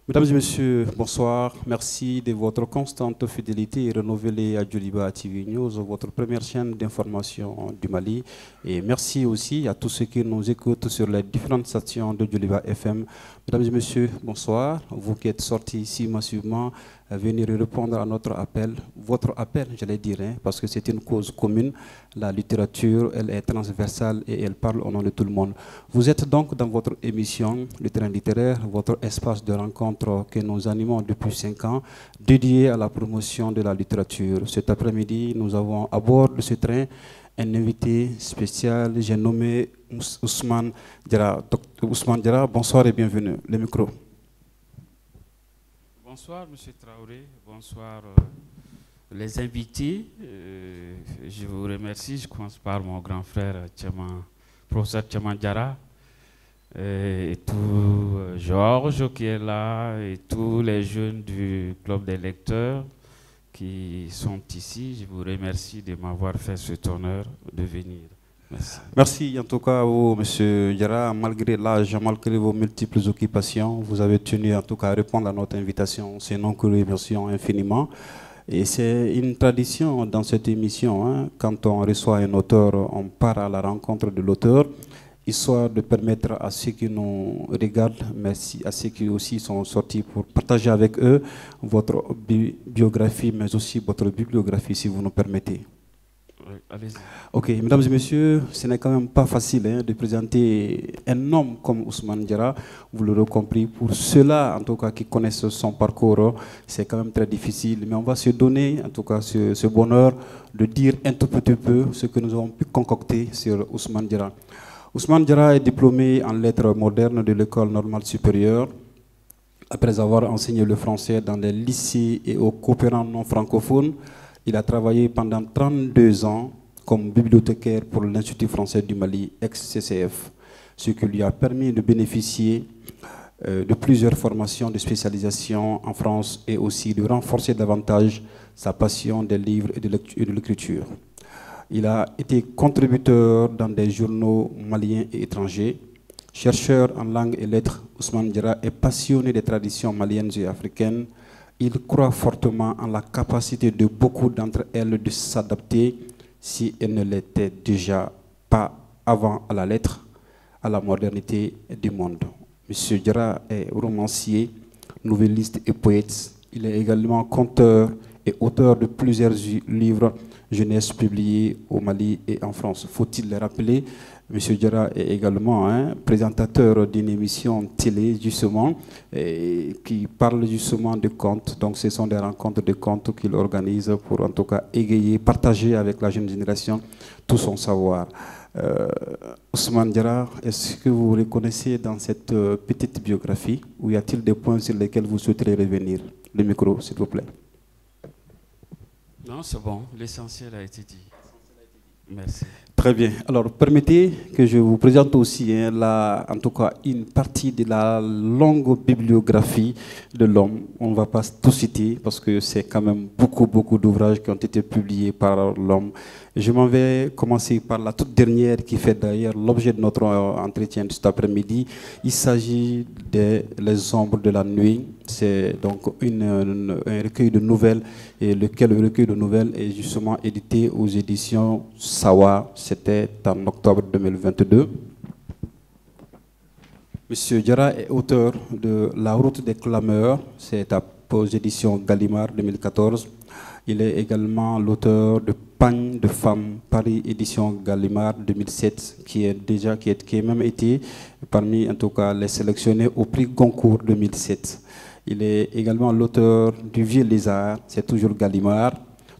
Mesdames et messieurs, bonsoir. Merci de votre constante fidélité renouvelée à Djoliba TV News, votre première chaîne d'information du Mali. Et merci aussi à tous ceux qui nous écoutent sur les différentes stations de Djoliba FM. Mesdames et messieurs, bonsoir. Vous qui êtes sortis ici massivement, venir répondre à notre appel, votre appel, j'allais dire, parce que c'est une cause commune. La littérature, elle est transversale et elle parle au nom de tout le monde. Vous êtes donc dans votre émission, le terrain littéraire, votre espace de rencontre que nous animons depuis 5 ans, dédié à la promotion de la littérature. Cet après-midi, nous avons à bord de ce train un invité spécial, j'ai nommé Ousmane Diarra. Docteur Ousmane Diarra, bonsoir et bienvenue. Le micro. Bonsoir, M. Traoré. Bonsoir, les invités. Je vous remercie. Je commence par mon grand frère, professeur Tchaman Diarra, et tout Georges qui est là, et tous les jeunes du club des lecteurs qui sont ici. Je vous remercie de m'avoir fait cet honneur de venir. Merci. Merci en tout cas à vous, M. Diarra. Malgré l'âge, malgré vos multiples occupations, vous avez tenu en tout cas à répondre à notre invitation. C'est nous que nous remercions infiniment. Et c'est une tradition dans cette émission. Quand on reçoit un auteur, on part à la rencontre de l'auteur, histoire de permettre à ceux qui nous regardent, mais à ceux qui aussi sont sortis pour partager avec eux votre biographie, mais aussi votre bibliographie, si vous nous permettez. Allez-y. Ok, mesdames et messieurs, ce n'est quand même pas facile de présenter un homme comme Ousmane Diarra, vous l'aurez compris. Pour ceux-là, en tout cas, qui connaissent son parcours, c'est quand même très difficile. Mais on va se donner, en tout cas, ce bonheur de dire un tout petit peu ce que nous avons pu concocter sur Ousmane Diarra. Ousmane Diarra est diplômé en lettres modernes de l'École normale supérieure. Après avoir enseigné le français dans les lycées et aux coopérants non francophones, il a travaillé pendant 32 ans comme bibliothécaire pour l'Institut français du Mali, ex-CCF, ce qui lui a permis de bénéficier de plusieurs formations de spécialisation en France et aussi de renforcer davantage sa passion des livres et de l'écriture. Il a été contributeur dans des journaux maliens et étrangers. Chercheur en langue et lettres, Ousmane Diarra est passionné des traditions maliennes et africaines. Il croit fortement en la capacité de beaucoup d'entre elles de s'adapter, si elles ne l'étaient déjà pas avant à la lettre, à la modernité du monde. M. Diarra est romancier, nouvelliste et poète. Il est également conteur et auteur de plusieurs livres jeunesse publiés au Mali et en France. Faut-il le rappeler, M. Diarra est également présentateur d'une émission télé, justement, qui parle justement de contes. Donc, ce sont des rencontres de contes qu'il organise pour, en tout cas, égayer, partager avec la jeune génération tout son savoir. Ousmane Diarra, est-ce que vous reconnaissez dans cette petite biographie, ou y a-t-il des points sur lesquels vous souhaiterez revenir? Le micro, s'il vous plaît. Non, c'est bon. L'essentiel a été dit. Merci. Très bien. Alors, permettez que je vous présente aussi, en tout cas, une partie de la longue bibliographie de l'homme. On ne va pas tout citer parce que c'est quand même beaucoup d'ouvrages qui ont été publiés par l'homme. Je m'en vais commencer par la toute dernière qui fait d'ailleurs l'objet de notre entretien de cet après-midi. Il s'agit de Les Ombres de la Nuit. C'est donc un recueil de nouvelles, et le recueil de nouvelles est justement édité aux éditions Sawa. C'était en octobre 2022. Monsieur Diarra est auteur de La Route des Clameurs, c'est aux éditions Gallimard 2014. Il est également l'auteur de Pagne de femmes, Paris édition Gallimard 2007, qui est même été parmi en tout cas les sélectionnés au prix Goncourt 2007. Il est également l'auteur du Vieux Lézard, c'est toujours Gallimard.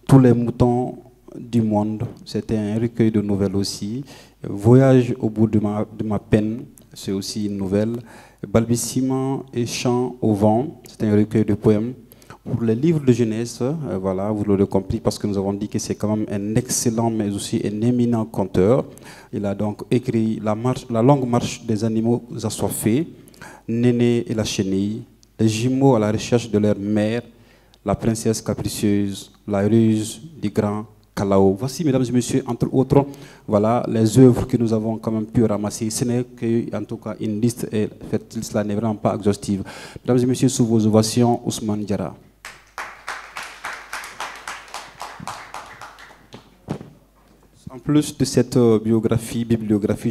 Tous les moutons du monde, c'était un recueil de nouvelles aussi. Voyage au bout de ma peine, c'est aussi une nouvelle. Balbutiement et chant au vent, c'est un recueil de poèmes. Pour les livres de jeunesse, voilà, vous l'aurez compris parce que nous avons dit que c'est quand même un excellent mais aussi un éminent conteur. Il a donc écrit La longue marche des animaux assoiffés, Néné et la chenille, Les jumeaux à la recherche de leur mère, La princesse capricieuse, La ruse du grand Kalao. Voici, mesdames et messieurs, entre autres, voilà les œuvres que nous avons quand même pu ramasser. Ce n'est qu'en tout cas une liste, et cela n'est vraiment pas exhaustive. Mesdames et messieurs, sous vos ovations, Ousmane Diarra. En plus de cette bibliographie,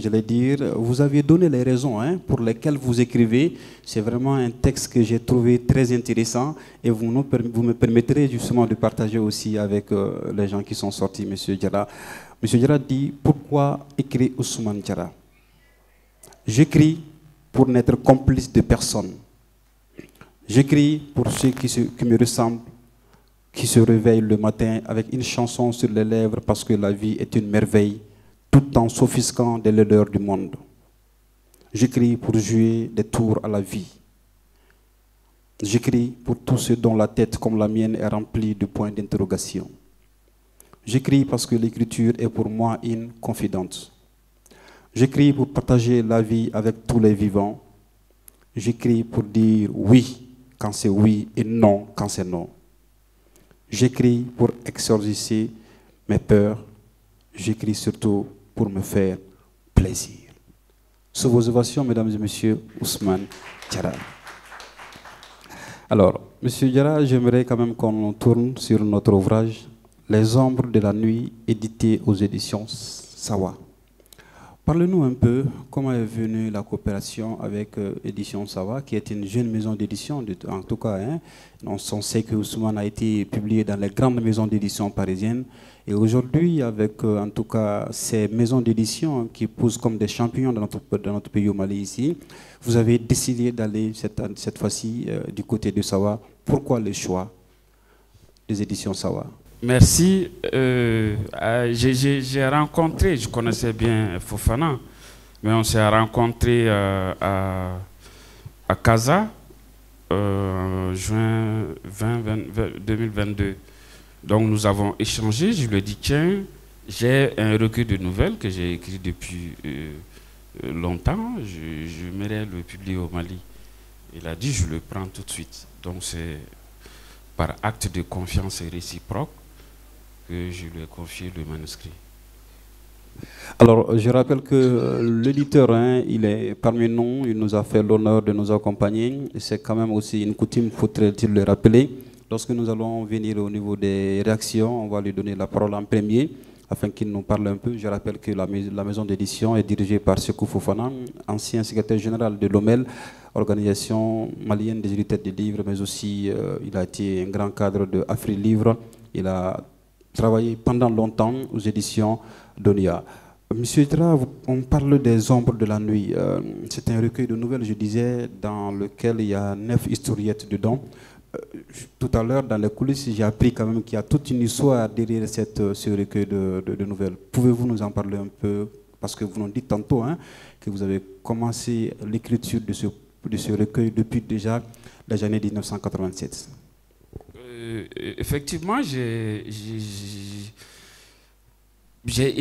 j'allais dire, vous avez donné les raisons pour lesquelles vous écrivez. C'est vraiment un texte que j'ai trouvé très intéressant et vous me permettrez justement de partager aussi avec les gens qui sont sortis, M. Diarra. M. Diarra dit, pourquoi écrire Ousmane Diarra? J'écris pour n'être complice de personne. J'écris pour ceux qui me ressemblent, qui se réveille le matin avec une chanson sur les lèvres parce que la vie est une merveille, tout en s'offusquant des laideurs du monde. J'écris pour jouer des tours à la vie. J'écris pour tous ceux dont la tête comme la mienne est remplie de points d'interrogation. J'écris parce que l'écriture est pour moi une confidente. J'écris pour partager la vie avec tous les vivants. J'écris pour dire oui quand c'est oui et non quand c'est non. J'écris pour exorciser mes peurs. J'écris surtout pour me faire plaisir. Sous vos ovations, mesdames et messieurs, Ousmane Diarra. Alors, monsieur Diarra, j'aimerais quand même qu'on tourne sur notre ouvrage « Les ombres de la nuit » édité aux éditions Sawa. Parlez-nous un peu comment est venue la coopération avec Édition Sawa, qui est une jeune maison d'édition, en tout cas. On sait que Ousmane a été publié dans les grandes maisons d'édition parisiennes. Et aujourd'hui, avec en tout cas ces maisons d'édition qui posent comme des champions dans notre pays au Mali ici, vous avez décidé d'aller cette fois-ci du côté de Sawa. Pourquoi le choix des Éditions Sawa? Merci. J'ai rencontré, je connaissais bien Fofana, mais on s'est rencontré à Casa en juin 2022. Donc nous avons échangé, je lui ai dit tiens, j'ai un recueil de nouvelles que j'ai écrit depuis longtemps, j'aimerais le publier au Mali. Il a dit je le prends tout de suite. Donc c'est par acte de confiance et réciproque que je lui ai confié le manuscrit. Alors, je rappelle que l'éditeur, il est parmi nous, il nous a fait l'honneur de nous accompagner. C'est quand même aussi une coutume, faudrait-il le rappeler. Lorsque nous allons venir au niveau des réactions, on va lui donner la parole en premier, afin qu'il nous parle un peu. Je rappelle que la maison d'édition est dirigée par Sekou Fofana, ancien secrétaire général de l'OMEL, organisation malienne des éditeurs de livres, mais aussi il a été un grand cadre de Afri-Livre. Il a travaillé pendant longtemps aux éditions d'ONIA. Monsieur Diarra, on parle des ombres de la nuit. C'est un recueil de nouvelles, je disais, dans lequel il y a 9 historiettes dedans. Tout à l'heure, dans les coulisses, j'ai appris quand même qu'il y a toute une histoire derrière ce recueil de nouvelles. Pouvez-vous nous en parler un peu? Parce que vous nous dites tantôt que vous avez commencé l'écriture de ce recueil depuis déjà les années 1987. Effectivement, j'ai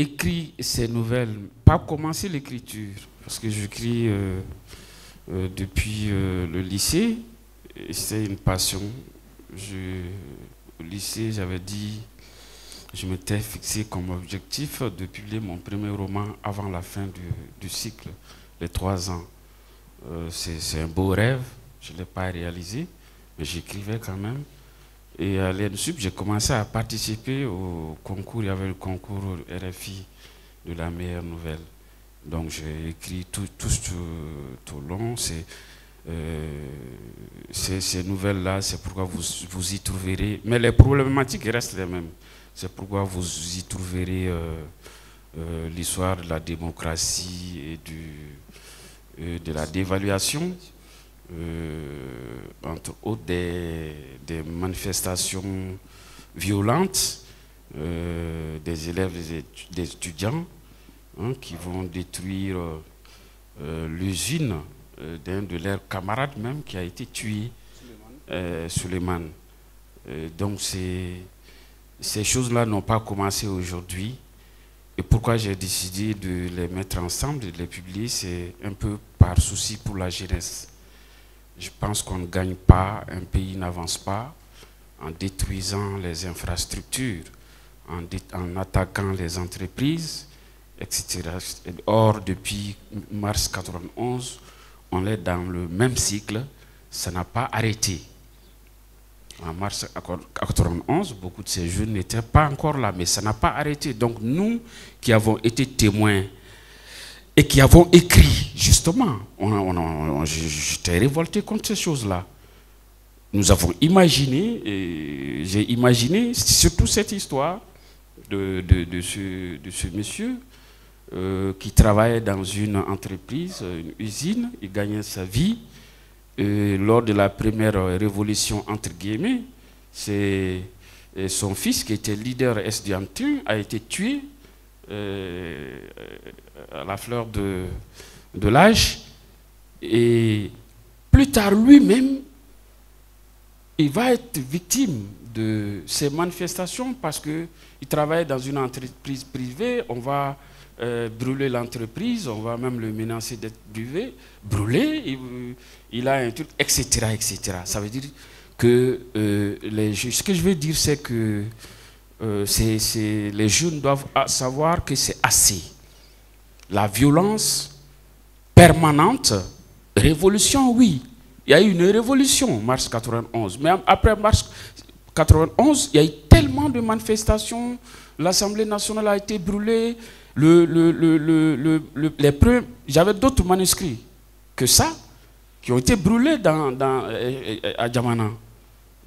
écrit ces nouvelles, pas commencé l'écriture, parce que j'écris depuis le lycée, c'est une passion. Au lycée, j'avais dit, je m'étais fixé comme objectif de publier mon premier roman avant la fin du cycle, les 3 ans. C'est un beau rêve, je ne l'ai pas réalisé, mais j'écrivais quand même. Et à l'ENSUP, j'ai commencé à participer au concours. Il y avait le concours RFI de la meilleure nouvelle. Donc j'ai écrit tout long. Ces nouvelles-là, c'est pourquoi vous y trouverez. Mais les problématiques restent les mêmes. C'est pourquoi vous y trouverez l'histoire de la démocratie et de la dévaluation. Entre autres des manifestations violentes des élèves, des étudiants qui vont détruire l'usine d'un de leurs camarades même qui a été tué, Suleiman. Donc ces choses-là n'ont pas commencé aujourd'hui. Et pourquoi j'ai décidé de les mettre ensemble, de les publier, c'est un peu par souci pour la jeunesse. Je pense qu'on ne gagne pas, un pays n'avance pas en détruisant les infrastructures. en attaquant les entreprises, etc. Or, depuis mars 91, on est dans le même cycle, ça n'a pas arrêté. En mars 91, beaucoup de ces jeunes n'étaient pas encore là, mais ça n'a pas arrêté. Donc nous qui avons été témoins et qui avons écrit, justement, j'étais révolté contre ces choses-là. Nous avons imaginé, j'ai imaginé surtout cette histoire de ce monsieur qui travaillait dans une entreprise, une usine, il gagnait sa vie. Lors de la première révolution, entre guillemets, c'est son fils qui était leader estudiantin a été tué à la fleur de l'âge. Et plus tard, lui-même, il va être victime de ces manifestations parce qu'il travaille dans une entreprise privée. On va brûler l'entreprise, on va même le menacer d'être brûlé, il a un truc, etc., etc. Ça veut dire que ce que je veux dire, c'est que les jeunes doivent savoir que c'est assez. La violence permanente, révolution, oui. Il y a eu une révolution, mars 91. Mais après mars 91, il y a eu tellement de manifestations. L'Assemblée nationale a été brûlée. J'avais d'autres manuscrits que ça, qui ont été brûlés à Djamena.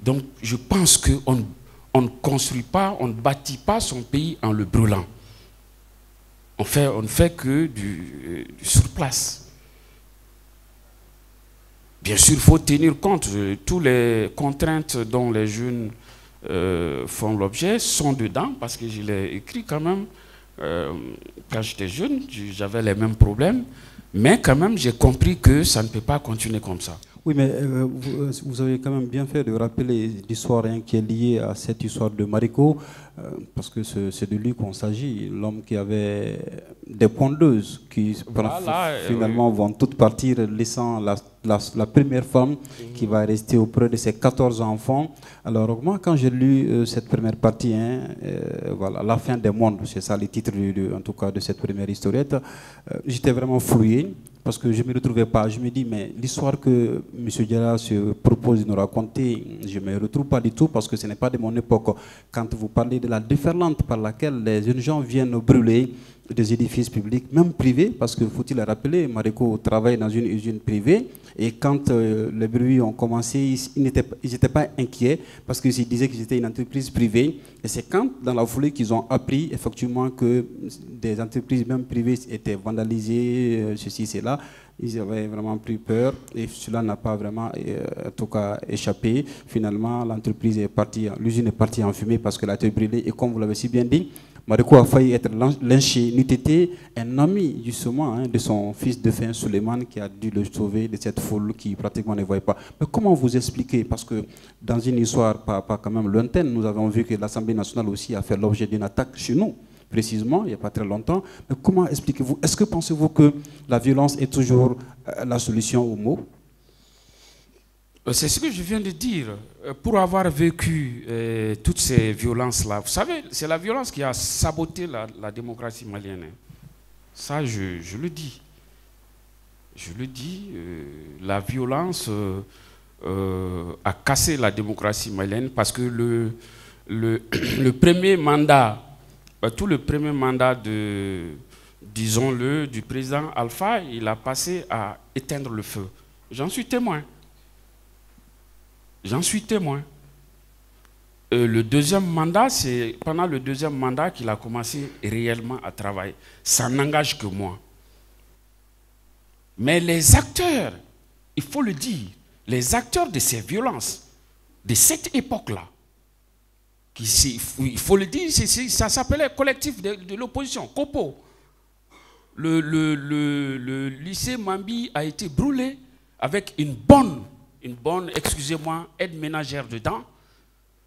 Donc je pense qu'on ne construit pas, on ne bâtit pas son pays en le brûlant. On ne fait que du sur place. Bien sûr, il faut tenir compte de toutes les contraintes dont les jeunes font l'objet, sont dedans, parce que je l'ai écrit quand même. Quand j'étais jeune, j'avais les mêmes problèmes, mais quand même, j'ai compris que ça ne peut pas continuer comme ça. Oui, mais vous avez quand même bien fait de rappeler l'histoire qui est liée à cette histoire de Mariko, parce que c'est de lui qu'on s'agit, l'homme qui avait des pondeuses qui finalement vont toutes partir, laissant la première femme qui va rester auprès de ses 14 enfants. Alors moi, quand j'ai lu cette première partie, voilà, La fin des mondes, c'est ça le titre en tout cas de cette première historiette, j'étais vraiment floué. Parce que je ne me retrouvais pas. Je me dis, mais l'histoire que M. Diarra se propose de nous raconter, je ne me retrouve pas du tout parce que ce n'est pas de mon époque. Quand vous parlez de la déferlante par laquelle les jeunes gens viennent brûler des édifices publics, même privés, parce que faut-il le rappeler, Mariko travaille dans une usine privée, et quand les bruits ont commencé, ils n'étaient pas inquiets, parce qu'ils disaient qu'ils étaient une entreprise privée, et c'est quand, dans la foulée, qu'ils ont appris effectivement que des entreprises même privées étaient vandalisées, ceci, cela. Ils avaient vraiment pris peur, et cela n'a pas vraiment, en tout cas, échappé. Finalement, l'entreprise est partie, l'usine est partie en fumée parce qu'elle a été brûlée, et comme vous l'avez si bien dit, Mariko a failli être lynché. N'eût été un ami justement de son fils défunt Suleiman qui a dû le sauver de cette foule qui pratiquement ne voyait pas. Mais comment vous expliquez, parce que dans une histoire pas quand même lointaine, nous avons vu que l'Assemblée nationale aussi a fait l'objet d'une attaque chez nous, précisément, il n'y a pas très longtemps. Mais comment expliquez-vous? Est-ce que pensez-vous que la violence est toujours la solution au mot? C'est ce que je viens de dire. Pour avoir vécu toutes ces violences-là, vous savez, c'est la violence qui a saboté la démocratie malienne. Ça, je le dis. Je le dis, la violence a cassé la démocratie malienne parce que le premier mandat, tout le premier mandat disons-le, du président Alpha, il a passé à éteindre le feu. J'en suis témoin. J'en suis témoin. Le deuxième mandat, c'est pendant le deuxième mandat qu'il a commencé réellement à travailler. Ça n'engage que moi. Mais les acteurs, il faut le dire, les acteurs de ces violences, de cette époque-là, il faut le dire, ça s'appelait collectif de l'opposition, COPO. Le lycée Mambi a été brûlé avec une bonne, excusez-moi, aide ménagère dedans.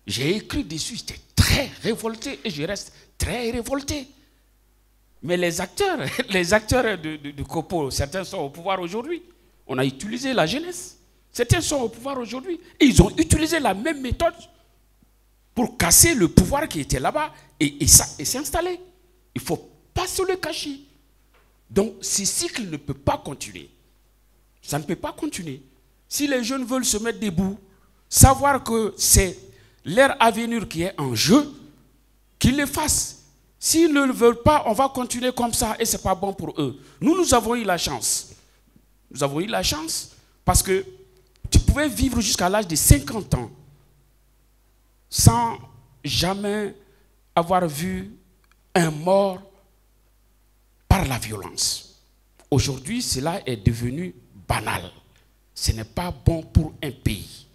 J'ai écrit dessus, j'étais très révolté et je reste très révolté. Mais les acteurs de COPO, certains sont au pouvoir aujourd'hui. On a utilisé la jeunesse. Certains sont au pouvoir aujourd'hui et ils ont utilisé la même méthode pour casser le pouvoir qui était là-bas et s'installer. Il ne faut pas se le cacher. Donc, ce cycle ne peut pas continuer. Ça ne peut pas continuer. Si les jeunes veulent se mettre debout, savoir que c'est leur avenir qui est en jeu, qu'ils le fassent. S'ils ne le veulent pas, on va continuer comme ça et ce n'est pas bon pour eux. Nous avons eu la chance. Nous avons eu la chance parce que tu pouvais vivre jusqu'à l'âge de 50 ans sans jamais avoir vu un mort par la violence. Aujourd'hui, cela est devenu banal. Ce n'est pas bon pour un pays.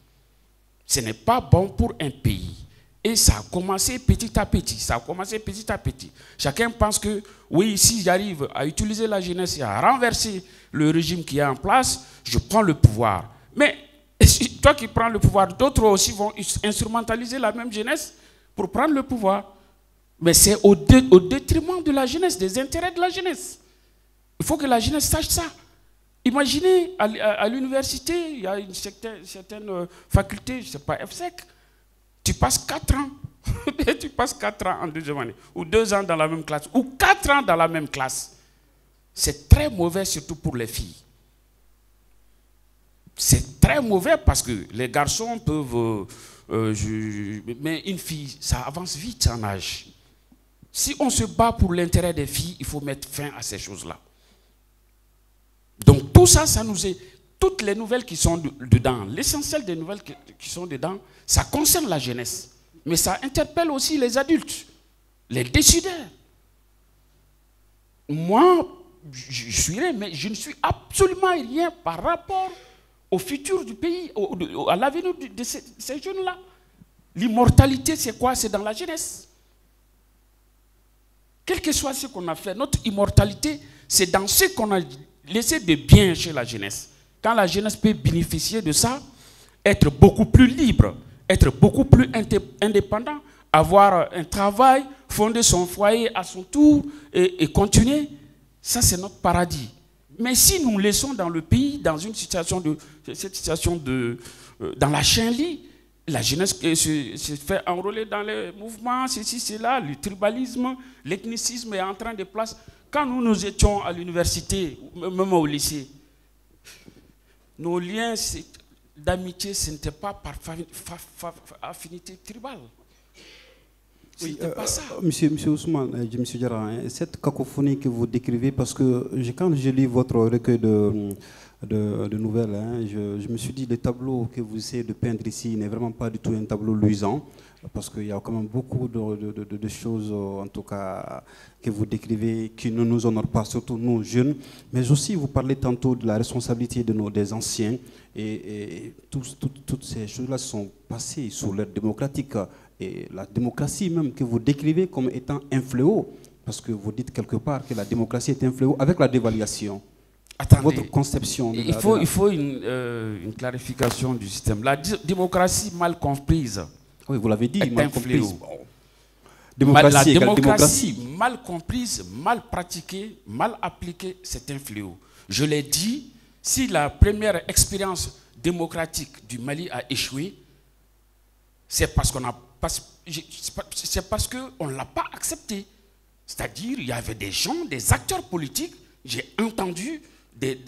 Ce n'est pas bon pour un pays. Et ça a commencé petit à petit. Ça a commencé petit à petit. Chacun pense que, oui, si j'arrive à utiliser la jeunesse et à renverser le régime qui est en place, je prends le pouvoir. Mais toi qui prends le pouvoir, d'autres aussi vont instrumentaliser la même jeunesse pour prendre le pouvoir. Mais c'est au détriment de la jeunesse, des intérêts de la jeunesse. Il faut que la jeunesse sache ça. Imaginez, à l'université, il y a une certaine faculté, je ne sais pas, FSEC, tu passes 4 ans, tu passes 4 ans en deuxième année, ou 2 ans dans la même classe, ou 4 ans dans la même classe. C'est très mauvais, surtout pour les filles. C'est très mauvais parce que les garçons peuvent... mais une fille, ça avance vite en âge. Si on se bat pour l'intérêt des filles, il faut mettre fin à ces choses-là. Donc tout ça, ça nous est... Toutes les nouvelles qui sont dedans, l'essentiel des nouvelles qui sont dedans, ça concerne la jeunesse. Mais ça interpelle aussi les adultes, les décideurs. Moi, je suis rien, mais je ne suis absolument rien par rapport au futur du pays, à l'avenir de ces jeunes-là. L'immortalité, c'est quoi? C'est dans la jeunesse. Quel que soit ce qu'on a fait, notre immortalité, c'est dans ce qu'on a laissé de bien chez la jeunesse. Quand la jeunesse peut bénéficier de ça, être beaucoup plus libre, être beaucoup plus indépendant, avoir un travail, fonder son foyer à son tour et continuer, ça c'est notre paradis. Mais si nous laissons dans le pays, dans une situation dans la chenille, la jeunesse se fait enrôler dans les mouvements, ceci, cela, le tribalisme, l'ethnicisme est en train de place. Quand nous étions à l'université, même au lycée, nos liens d'amitié, ce n'était pas par affinité tribale. Oui, pas ça. Monsieur Ousmane, Monsieur Diarra, cette cacophonie que vous décrivez, parce que quand je lis votre recueil de nouvelles, je me suis dit, le tableau que vous essayez de peindre ici n'est vraiment pas du tout un tableau luisant, parce qu'il y a quand même beaucoup de choses, en tout cas, que vous décrivez, qui ne nous honorent pas, surtout nous jeunes, mais aussi vous parlez tantôt de la responsabilité des anciens, et toutes ces choses-là sont passées sous l'ère démocratique, et la démocratie même que vous décrivez comme étant un fléau, parce que vous dites quelque part que la démocratie est un fléau avec la dévaluation. Attendez, votre conception. Il faut une clarification du système. La démocratie mal comprise. Oui, vous l'avez dit, mal comprise. La démocratie mal comprise, mal pratiquée, mal appliquée, c'est un fléau. Je l'ai dit, si la première expérience démocratique du Mali a échoué, c'est parce qu'on ne l'a pas accepté. C'est-à-dire, il y avait des gens, des acteurs politiques, j'ai entendu des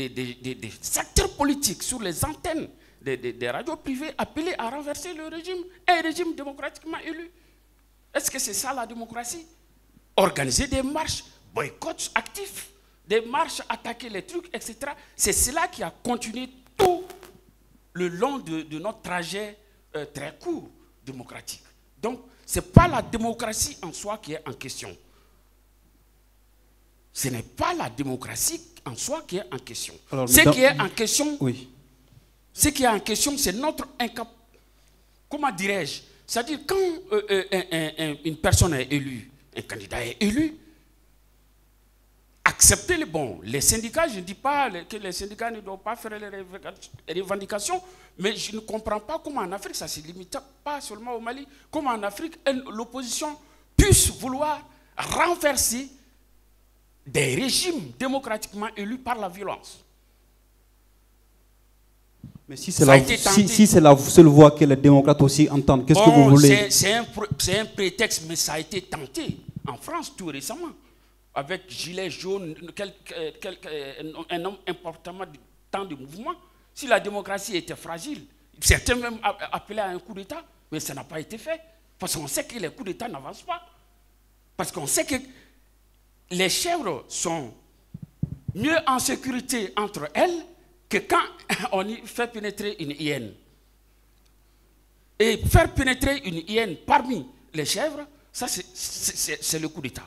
acteurs politiques sur les antennes des radios privées appeler à renverser le régime, un régime démocratiquement élu. Est-ce que c'est ça la démocratie? Organiser des marches, boycotts actifs, des marches, attaquer les trucs, etc. C'est cela qui a continué tout le long de notre trajet très court démocratique. Donc, ce n'est pas la démocratie en soi qui est en question. Ce n'est pas la démocratie en soi qui est en question. Alors, ce qui est en question, oui. Ce qui est en question, c'est notre incapacité. Comment dirais-je? C'est-à-dire, quand une personne est élue, un candidat est élu, acceptez les syndicats, je ne dis pas que les syndicats ne doivent pas faire les revendications, mais je ne comprends pas comment en Afrique, ça ne se limite pas seulement au Mali, comment en Afrique, l'opposition puisse vouloir renverser des régimes démocratiquement élus par la violence. Mais si c'est la seule voix que les démocrates aussi entendent, qu'est-ce que vous voulez? C'est un prétexte, mais ça a été tenté en France tout récemment, avec Gilets jaunes, un nombre important de temps de mouvement. Si la démocratie était fragile, certains même appelaient à un coup d'État, mais ça n'a pas été fait. Parce qu'on sait que les coups d'État n'avancent pas. Parce qu'on sait que les chèvres sont mieux en sécurité entre elles que quand on y fait pénétrer une hyène. Et faire pénétrer une hyène parmi les chèvres, ça c'est le coup d'État.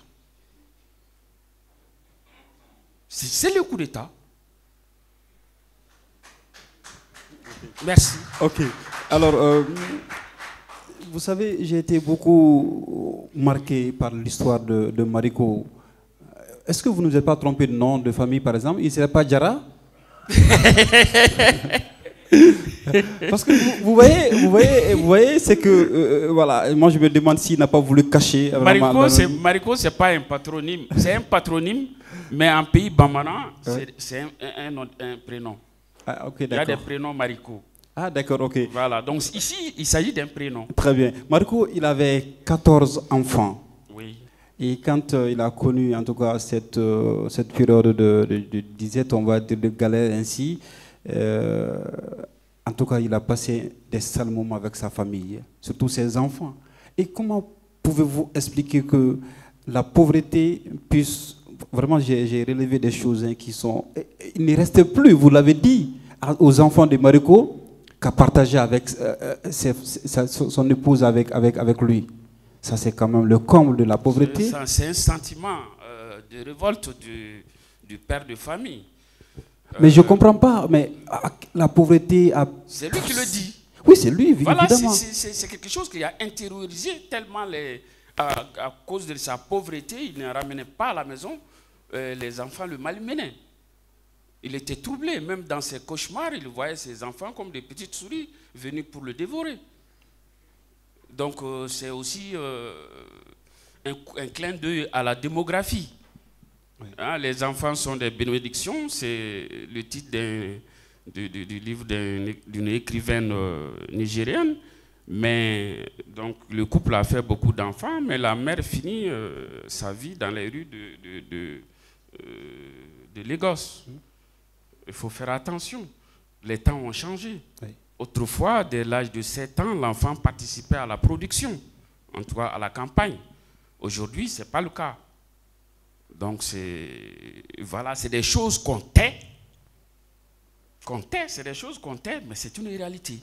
C'est le coup d'État. Merci. Ok. Alors, vous savez, j'ai été beaucoup marqué par l'histoire de Mariko. Est-ce que vous ne vous êtes pas trompé de nom de famille, par exemple? Il ne serait pas Diarra? Parce que vous voyez, c'est que, voilà, moi je me demande s'il n'a pas voulu cacher. Mariko, ce n'est pas un patronyme. C'est un patronyme, mais en pays bambara, c'est un prénom. Ah, okay, il y a des prénoms Mariko. Ah, d'accord, ok. Voilà, donc ici, il s'agit d'un prénom. Très bien. Mariko, il avait 14 enfants. Oui. Et quand il a connu, en tout cas, cette période de disette, on va dire, de galère ainsi, en tout cas, il a passé des sales moments avec sa famille, surtout ses enfants. Et comment pouvez-vous expliquer que la pauvreté puisse... Vraiment, j'ai relevé des choses qui sont... Il ne reste plus, vous l'avez dit, aux enfants de Mariko, qu'à partager avec son épouse avec lui. Ça, c'est quand même le comble de la pauvreté. C'est un sentiment de révolte du père de famille. Mais je ne comprends pas. Mais la pauvreté... C'est lui qui le dit. Oui, c'est lui, évidemment. Voilà, c'est quelque chose qui a intériorisé tellement à cause de sa pauvreté, il ne ramenait pas à la maison, les enfants le malmenaient. Il était troublé, même dans ses cauchemars, il voyait ses enfants comme des petites souris venues pour le dévorer. Donc c'est aussi un clin d'œil à la démographie. Oui. Hein, les enfants sont des bénédictions, c'est le titre du livre d'une écrivaine nigérienne. Mais donc le couple a fait beaucoup d'enfants, mais la mère finit sa vie dans les rues de Lagos. Il faut faire attention. Les temps ont changé. Oui. Autrefois, dès l'âge de 7 ans, l'enfant participait à la production, en tout cas à la campagne. Aujourd'hui, ce n'est pas le cas. Donc, voilà, c'est des choses qu'on tait. C'est des choses qu'on tait, mais c'est une réalité.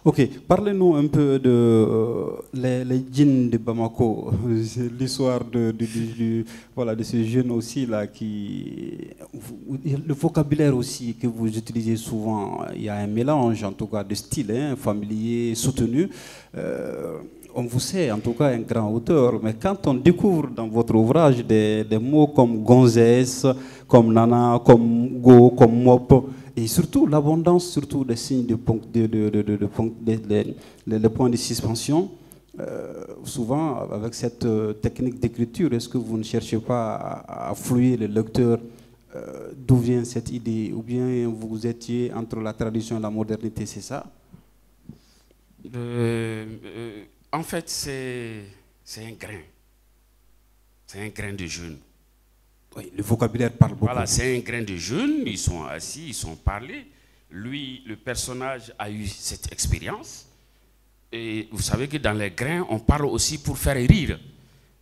Ok, parlez-nous un peu de les djinns de Bamako, l'histoire de ce jeune aussi là le vocabulaire aussi que vous utilisez souvent, il y a un mélange en tout cas de style, familier, soutenu. On vous sait en tout cas un grand auteur, mais quand on découvre dans votre ouvrage des mots comme gonzesse, comme nana, comme go, comme mop, et surtout l'abondance surtout des signes de points de suspension, souvent avec cette technique d'écriture, est-ce que vous ne cherchez pas à fouiller le lecteur d'où vient cette idée, ou bien vous étiez entre la tradition et la modernité, c'est ça? En fait, c'est un grain. C'est un grain de jeûne. Oui, le vocabulaire parle beaucoup. Voilà, c'est un grain de jeunes, ils sont assis, ils sont parlé. Lui, le personnage a eu cette expérience. Et vous savez que dans les grains, on parle aussi pour faire rire.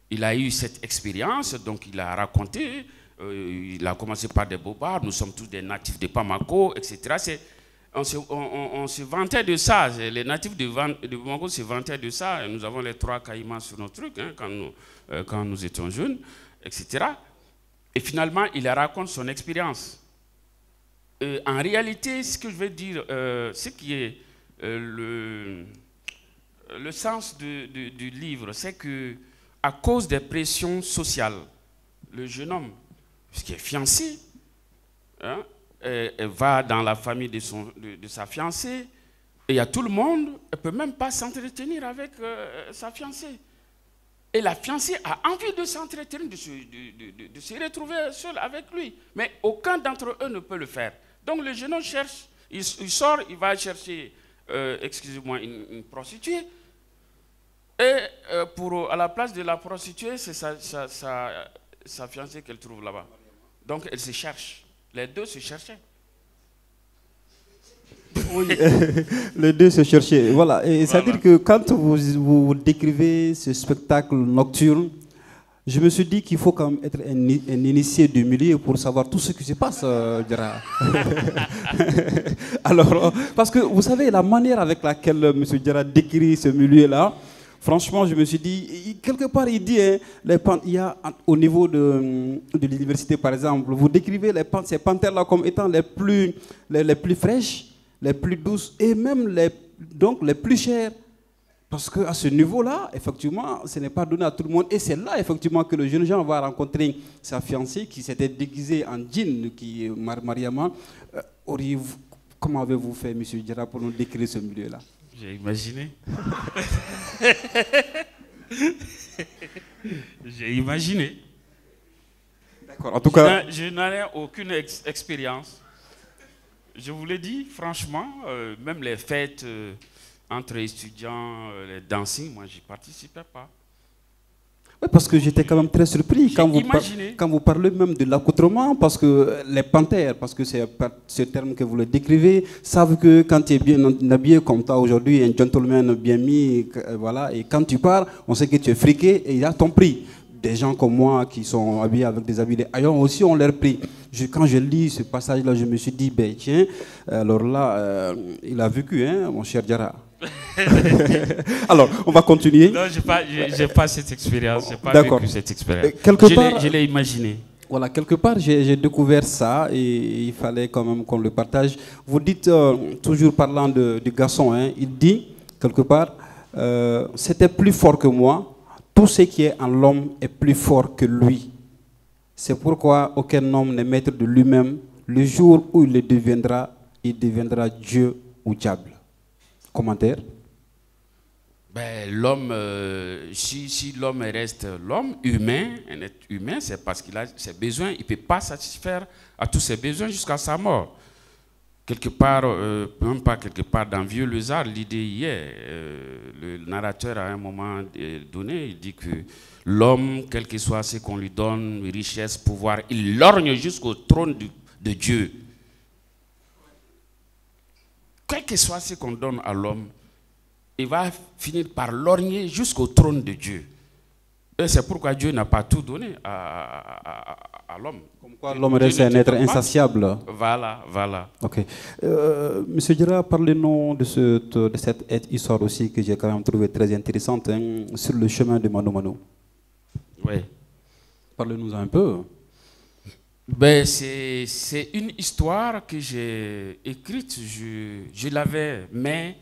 Il a eu cette expérience, donc il a raconté. Il a commencé par des bobards, nous sommes tous des natifs de Bamako, etc. On se vantait de ça. Les natifs de Bamako se vantaient de ça. Nous avons les 3 caïmans sur nos trucs quand nous étions jeunes, etc. Et finalement, il raconte son expérience. En réalité, ce que je veux dire, ce qui est le sens du livre, c'est que à cause des pressions sociales, le jeune homme, puisqu'il est fiancé, va dans la famille de sa fiancée, et il y a tout le monde, elle ne peut même pas s'entretenir avec sa fiancée. Et la fiancée a envie de s'entretenir, de se retrouver seule avec lui. Mais aucun d'entre eux ne peut le faire. Donc le jeune homme cherche, il sort, il va chercher, excusez-moi, une prostituée. Et à la place de la prostituée, c'est sa fiancée qu'elle trouve là-bas. Donc elle se cherche. Les deux se cherchaient. Oui, les deux se cherchaient. Voilà. Et c'est-à-dire que quand vous décrivez ce spectacle nocturne, je me suis dit qu'il faut quand même être un initié du milieu pour savoir tout ce qui se passe, Djara. Alors, parce que vous savez, la manière avec laquelle M. Djara décrit ce milieu-là, franchement, je me suis dit, quelque part, il dit, hein, il y a au niveau de l'université, par exemple, vous décrivez ces panthères-là comme étant les plus fraîches, les plus douces et même les plus chères. Parce qu'à ce niveau-là, effectivement, ce n'est pas donné à tout le monde. Et c'est là, effectivement, que le jeune Jean va rencontrer sa fiancée qui s'était déguisée en djinn, qui est Mariama. Comment avez-vous fait, M. Djara, pour nous décrire ce milieu-là? J'ai imaginé. J'ai imaginé. D'accord, en tout cas... Je n'en ai aucune expérience. Je vous l'ai dit, franchement, même les fêtes... entre étudiants, les dancing, moi, j'y participais pas. Oui, parce que j'étais quand même très surpris quand vous parlez même de l'accoutrement, parce que les panthères, parce que c'est ce terme que vous le décrivez, savent que quand tu es bien habillé comme toi aujourd'hui, un gentleman bien mis, voilà, et quand tu pars, on sait que tu es friqué et il y a ton prix. Des gens comme moi qui sont habillés avec des habits de haillons aussi ont leur prix. Quand je lis ce passage-là, je me suis dit, ben tiens, alors là, il a vécu, hein, mon cher Djara. Alors, on va continuer. Non, je n'ai pas cette expérience. Je n'ai pas vécu cette expérience. Je l'ai imaginé. Voilà, quelque part, j'ai découvert ça et il fallait quand même qu'on le partage. Vous dites, toujours parlant du garçon, hein, il dit, quelque part, c'était plus fort que moi. Tout ce qui est en l'homme est plus fort que lui. C'est pourquoi aucun homme n'est maître de lui-même. Le jour où il deviendra Dieu ou diable. Commentaire? Ben, l'homme, si l'homme reste l'homme humain, un être humain, c'est parce qu'il a ses besoins. Il ne peut pas satisfaire à tous ses besoins jusqu'à sa mort. Quelque part, même pas quelque part, dans Vieux Lézard, l'idée y est. Le narrateur, à un moment donné, il dit que l'homme, quel que soit ce qu'on lui donne, richesse, pouvoir, il lorgne jusqu'au trône de Dieu. Quel que soit ce qu'on donne à l'homme, il va finir par lorgner jusqu'au trône de Dieu. Et c'est pourquoi Dieu n'a pas tout donné à l'homme. Comme quoi l'homme reste un être insatiable. Voilà. Ok. Monsieur Djara, parlez-nous de cette histoire aussi que j'ai quand même trouvé très intéressante, hein, sur le chemin de Mano Mano. Oui. Parlez-nous un peu. Ben, c'est une histoire que j'ai écrite, je l'avais, mais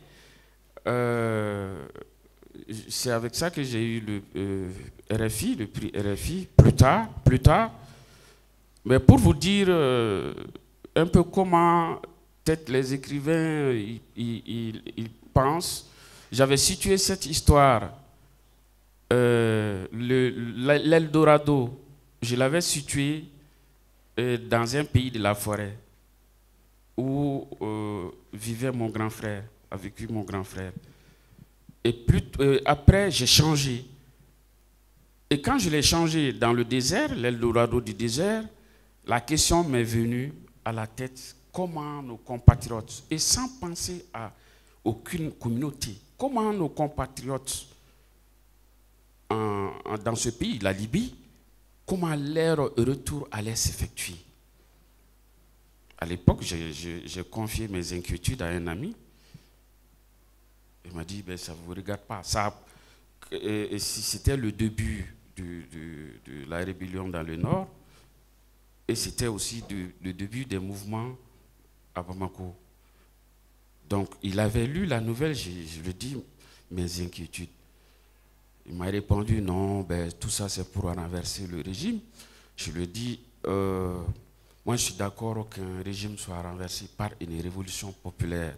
c'est avec ça que j'ai eu le RFI, le prix RFI, plus tard. Mais pour vous dire un peu comment peut-être les écrivains ils pensent, j'avais situé cette histoire, l'Eldorado, je l'avais situé dans un pays de la forêt où vivait mon grand frère, a vécu mon grand frère. Et après, j'ai changé. Et quand je l'ai changé dans le désert, l'Eldorado du désert, la question m'est venue à la tête, comment nos compatriotes, et sans penser à aucune communauté, comment nos compatriotes dans ce pays, la Libye, comment leur retour allait s'effectuer. À l'époque, j'ai confié mes inquiétudes à un ami. Il m'a dit, ben, ça ne vous regarde pas. C'était le début de la rébellion dans le nord, et c'était aussi le début des mouvements à Bamako. Donc, il avait lu la nouvelle, je lui ai dit mes inquiétudes. Il m'a répondu, non, ben, tout ça c'est pour renverser le régime. Je lui ai dit, moi je suis d'accord qu'un régime soit renversé par une révolution populaire.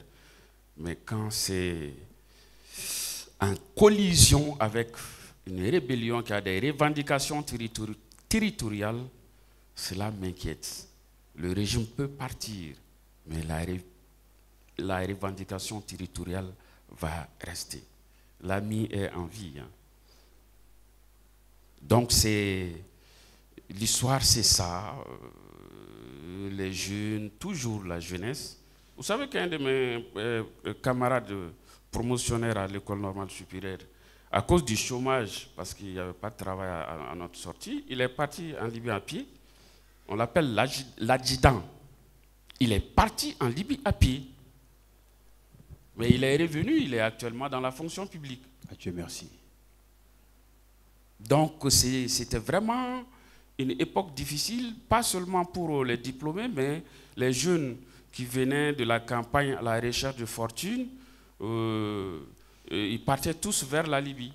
Mais quand c'est en collision avec une rébellion qui a des revendications territoriales, cela m'inquiète. Le régime peut partir, Mais la revendication territoriale va rester. L'ami est en vie. Hein. Donc l'histoire, c'est ça. Les jeunes, toujours la jeunesse. Vous savez qu'un de mes camarades promotionnaires à l'école normale supérieure, à cause du chômage, parce qu'il n'y avait pas de travail à notre sortie, il est parti en Libye à pied. On l'appelle l'adjudant. Il est parti en Libye à pied. Mais il est revenu, il est actuellement dans la fonction publique. Dieu merci. Donc c'était vraiment une époque difficile, pas seulement pour les diplômés, mais les jeunes qui venaient de la campagne à la recherche de fortune, ils partaient tous vers la Libye.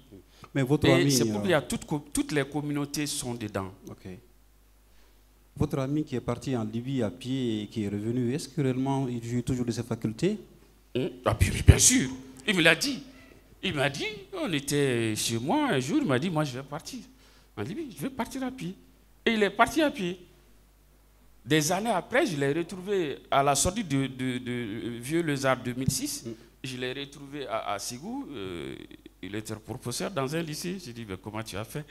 Mais votre ami, c'est pour dire toutes les communautés sont dedans. Okay. Votre ami qui est parti en Libye à pied et qui est revenu, est-ce que réellement il joue toujours de ses facultés? Ah, bien sûr, il me l'a dit. Il m'a dit, on était chez moi un jour, il m'a dit, moi je vais partir en Libye, je vais partir à pied. Et il est parti à pied. Des années après, je l'ai retrouvé à la sortie de Vieux-les-Arts 2006. Je l'ai retrouvé à Ségou. Il était professeur dans un lycée. J'ai dit, mais comment tu as fait?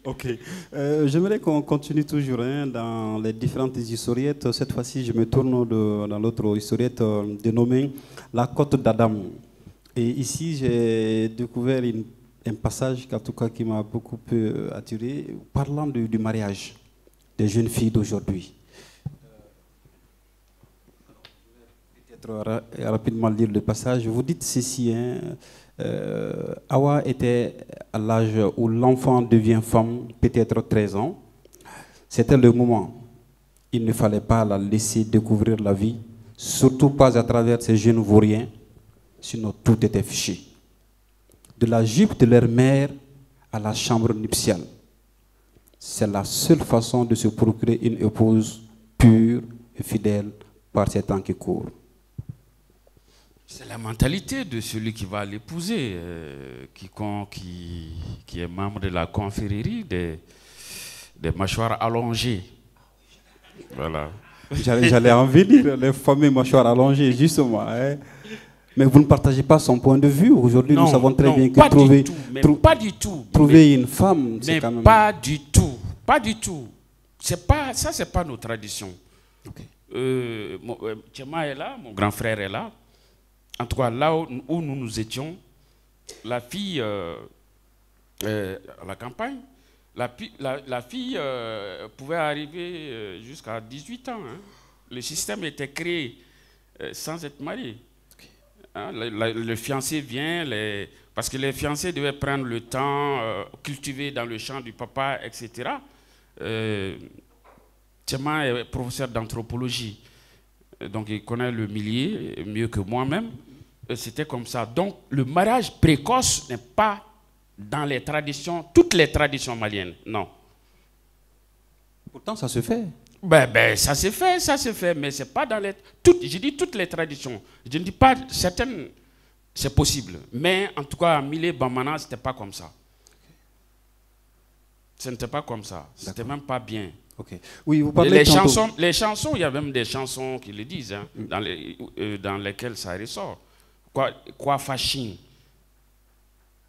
Ok. J'aimerais qu'on continue toujours dans les différentes historiettes. Cette fois-ci, je me tourne dans l'autre historiette dénommée La Côte d'Adam. Et ici, j'ai découvert un passage en tout cas, qui m'a beaucoup attiré, parlant du mariage des jeunes filles d'aujourd'hui. Peut-être rapidement lire le passage. Vous dites ceci, Awa était à l'âge où l'enfant devient femme, peut-être 13 ans. C'était le moment. Il ne fallait pas la laisser découvrir la vie, surtout pas à travers ces jeunes vauriens, sinon tout était fiché. De la jupe de leur mère à la chambre nuptiale. C'est la seule façon de se procurer une épouse pure et fidèle par ces temps qui courent. C'est la mentalité de celui qui va l'épouser, qui est membre de la confrérie des mâchoires allongées. Voilà. J'allais en venir, les fameux mâchoires allongées, justement. Hein. Mais vous ne partagez pas son point de vue. Aujourd'hui, nous savons très bien que trouver une femme, c'est quand même... Pas du tout. Pas du tout. Ça, c'est pas nos traditions. Okay. Tchema est là, mon grand frère est là. En tout cas, là où nous étions, la fille, à la campagne, la fille pouvait arriver jusqu'à 18 ans. Hein. Le système était créé sans être marié. Hein, le fiancé vient, parce que les fiancés devaient prendre le temps, cultiver dans le champ du papa, etc. Tchema est professeur d'anthropologie, donc il connaît le milieu mieux que moi-même. C'était comme ça. Donc le mariage précoce n'est pas dans les traditions, toutes les traditions maliennes, non. Pourtant, ça se fait. Ça se fait, mais c'est pas dans les... je dis toutes les traditions. Je ne dis pas certaines, c'est possible. Mais en tout cas, à Milé Bamana, ce n'était pas comme ça. Ce n'était pas comme ça. C'était même pas bien. Okay. Oui, vous parlez les chansons, il y a même des chansons qui le disent, hein, dans lesquelles ça ressort. Quoi fascine?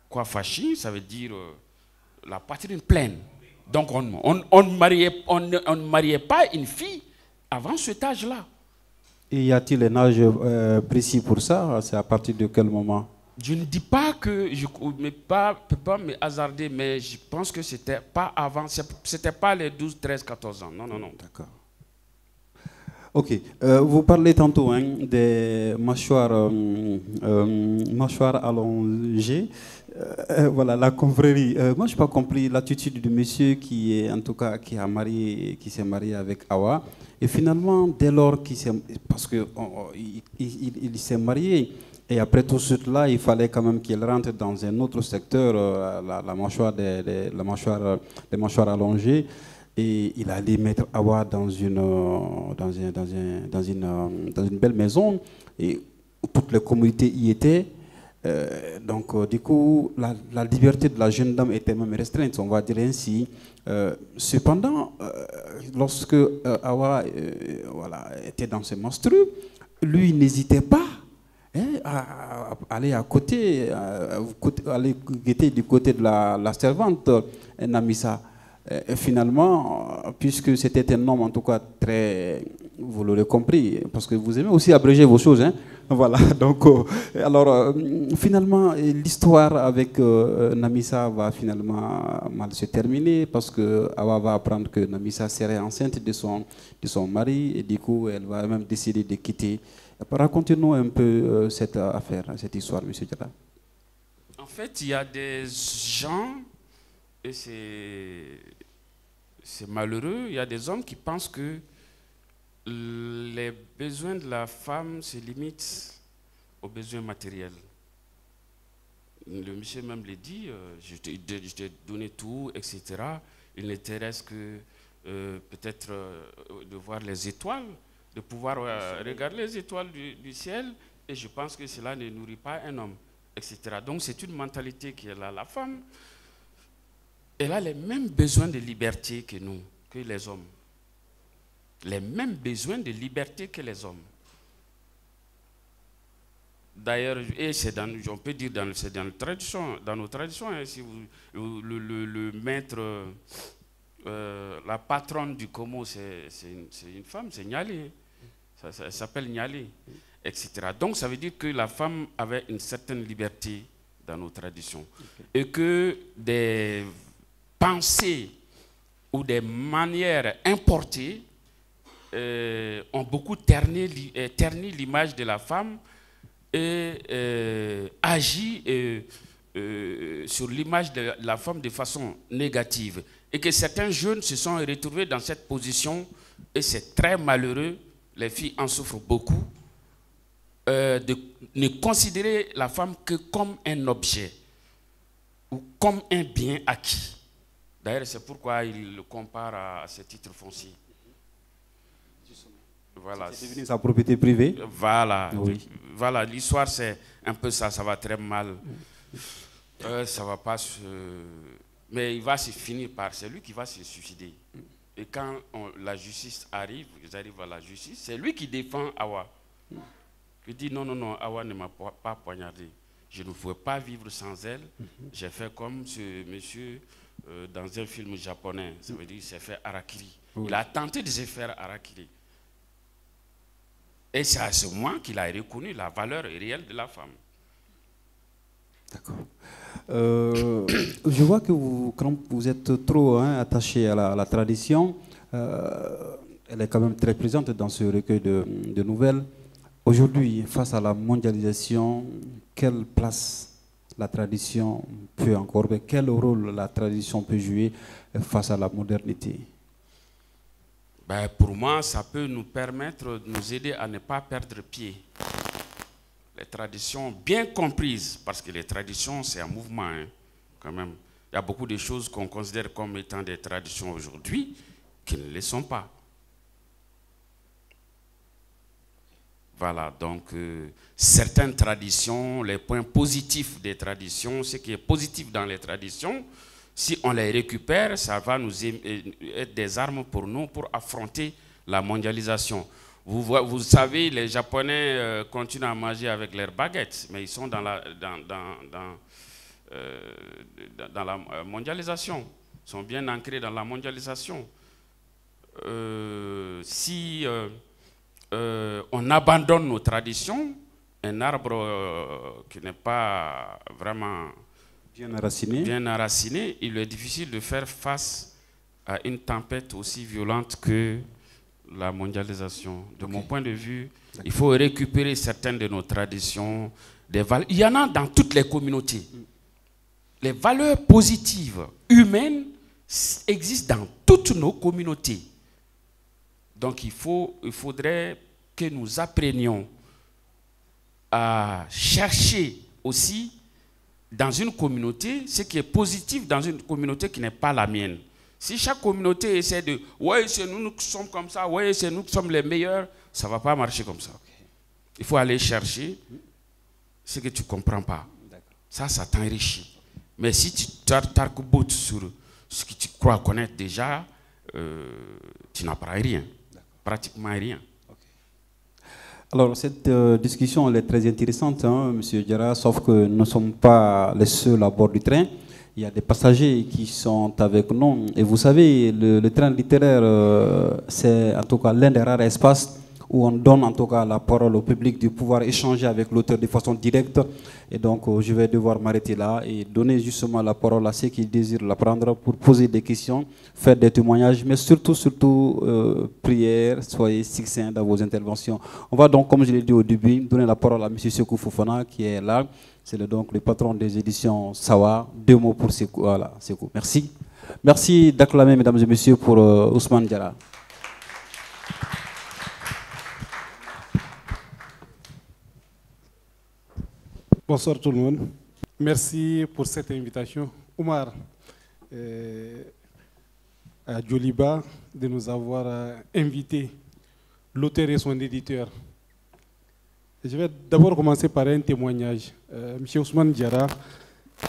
Quoi fascine, ça veut dire la poitrine pleine. Donc on ne mariait pas une fille avant cet âge-là. Et y a-t-il un âge précis pour ça? C'est à partir de quel moment? Je ne dis pas que je ne peux pas me hasarder, mais je pense que c'était pas avant, c'était pas les 12, 13, 14 ans. Non. D'accord. Ok. Vous parlez tantôt des mâchoires allongées. Voilà, la confrérie. Moi, je n'ai pas compris l'attitude du monsieur qui s'est marié avec Awa. Et finalement, dès lors qu'il s'est... Parce qu'il s'est marié, et après tout cela, il fallait quand même qu'il rentre dans un autre secteur, la mâchoire les mâchoires allongées. Et il allait mettre Awa dans une belle maison. Et toutes les communautés y étaient. Donc, du coup, la liberté de la jeune dame était même restreinte, on va dire ainsi. Cependant, lorsque Awa voilà, était dans ses menstrues, lui n'hésitait pas à aller à côté, aller guetter du côté de la servante Namissa. Et finalement, puisque c'était un homme en tout cas très, vous l'aurez compris, parce que vous aimez aussi abréger vos choses, hein. Voilà, donc alors finalement l'histoire avec Namissa va finalement mal se terminer parce que Awa va apprendre que Namissa serait enceinte de son mari et du coup elle va même décider de quitter. Racontez-nous un peu cette affaire, cette histoire, M. Diarra. En fait, il y a des gens, et c'est malheureux, il y a des hommes qui pensent que les besoins de la femme se limitent aux besoins matériels. Le monsieur même l'a dit, je t'ai donné tout, etc. Il n'intéresse que peut-être de voir les étoiles, de pouvoir regarder les étoiles du ciel, et je pense que cela ne nourrit pas un homme, etc. Donc c'est une mentalité qui est là. La femme, elle a les mêmes besoins de liberté que nous, que les hommes. Les mêmes besoins de liberté que les hommes. D'ailleurs, et on peut dire c'est dans nos traditions, hein, si le maître, la patronne du Komo, c'est une femme, c'est Nyali. Ça s'appelle Nyali, etc. Donc ça veut dire que la femme avait une certaine liberté dans nos traditions. Okay. Et que des pensées ou des manières importées ont beaucoup terni l'image de la femme et agit sur l'image de la femme de façon négative. Et que certains jeunes se sont retrouvés dans cette position et c'est très malheureux, les filles en souffrent beaucoup, de ne considérer la femme que comme un objet ou comme un bien acquis. D'ailleurs, c'est pourquoi il le compare à ses titres fonciers. Voilà. C'est devenu sa propriété privée. Voilà. Oui. Voilà, l'histoire c'est un peu ça, ça va très mal. Ça va pas se... Mais il va se finir par... C'est lui qui va se suicider. Et quand la justice arrive, ils arrivent à la justice, c'est lui qui défend Awa. Il dit non, Awa ne m'a pas poignardé. Je ne pouvais pas vivre sans elle. J'ai fait comme ce monsieur dans un film japonais. Ça veut dire qu'il s'est fait harakiri. Oui. Il a tenté de se faire harakiri. Et c'est à ce moment qu'il a reconnu la valeur réelle de la femme. D'accord. Je vois que vous êtes trop attaché à la tradition. Elle est quand même très présente dans ce recueil de nouvelles. Aujourd'hui, face à la mondialisation, quelle place la tradition peut encore, quel rôle la tradition peut jouer face à la modernité? Ben, pour moi, ça peut nous permettre de nous aider à ne pas perdre pied. Les traditions bien comprises, parce que les traditions, c'est un mouvement, hein, quand même. Il y a beaucoup de choses qu'on considère comme étant des traditions aujourd'hui qui ne le sont pas. Voilà, donc certaines traditions, les points positifs des traditions, ce qui est positif dans les traditions, si on les récupère, ça va nous être des armes pour nous pour affronter la mondialisation. Vous savez, les Japonais continuent à manger avec leurs baguettes, mais ils sont dans la mondialisation. Ils sont bien ancrés dans la mondialisation. Si on abandonne nos traditions, un arbre qui n'est pas vraiment bien enraciné, il est difficile de faire face à une tempête aussi violente que la mondialisation. De mon point de vue, il faut récupérer certaines de nos traditions. Il y en a dans toutes les communautés. Les valeurs positives humaines existent dans toutes nos communautés. Donc il faudrait que nous apprenions à chercher aussi dans une communauté ce qui est positif dans une communauté qui n'est pas la mienne. Si chaque communauté essaie de « ouais, c'est nous qui sommes comme ça, ouais, c'est nous qui sommes les meilleurs », ça ne va pas marcher comme ça. Il faut aller chercher ce que tu ne comprends pas. Ça t'enrichit. Mais si tu t'arc-boutes sur ce que tu crois connaître déjà, tu n'apprends rien, pratiquement rien. Alors, cette discussion elle est très intéressante, hein, M. Diarra, sauf que nous ne sommes pas les seuls à bord du train. Il y a des passagers qui sont avec nous. Et vous savez, le train littéraire, c'est en tout cas l'un des rares espaces où on donne en tout cas la parole au public de pouvoir échanger avec l'auteur de façon directe. Et donc, je vais devoir m'arrêter là et donner justement la parole à ceux qui désirent la prendre pour poser des questions, faire des témoignages, mais surtout, prière, soyez succincts dans vos interventions. On va donc, comme je l'ai dit au début, donner la parole à M. Sekou Fofana qui est là. C'est donc le patron des éditions Sawa. 2 mots pour Sekou. Voilà, Sekou. Merci. Merci d'acclamer, mesdames et messieurs, pour Ousmane Diarra. Bonsoir tout le monde. Merci pour cette invitation. Oumar, à Djoliba, de nous avoir invité, l'auteur et son éditeur. Je vais d'abord commencer par un témoignage. M. Ousmane Diarra,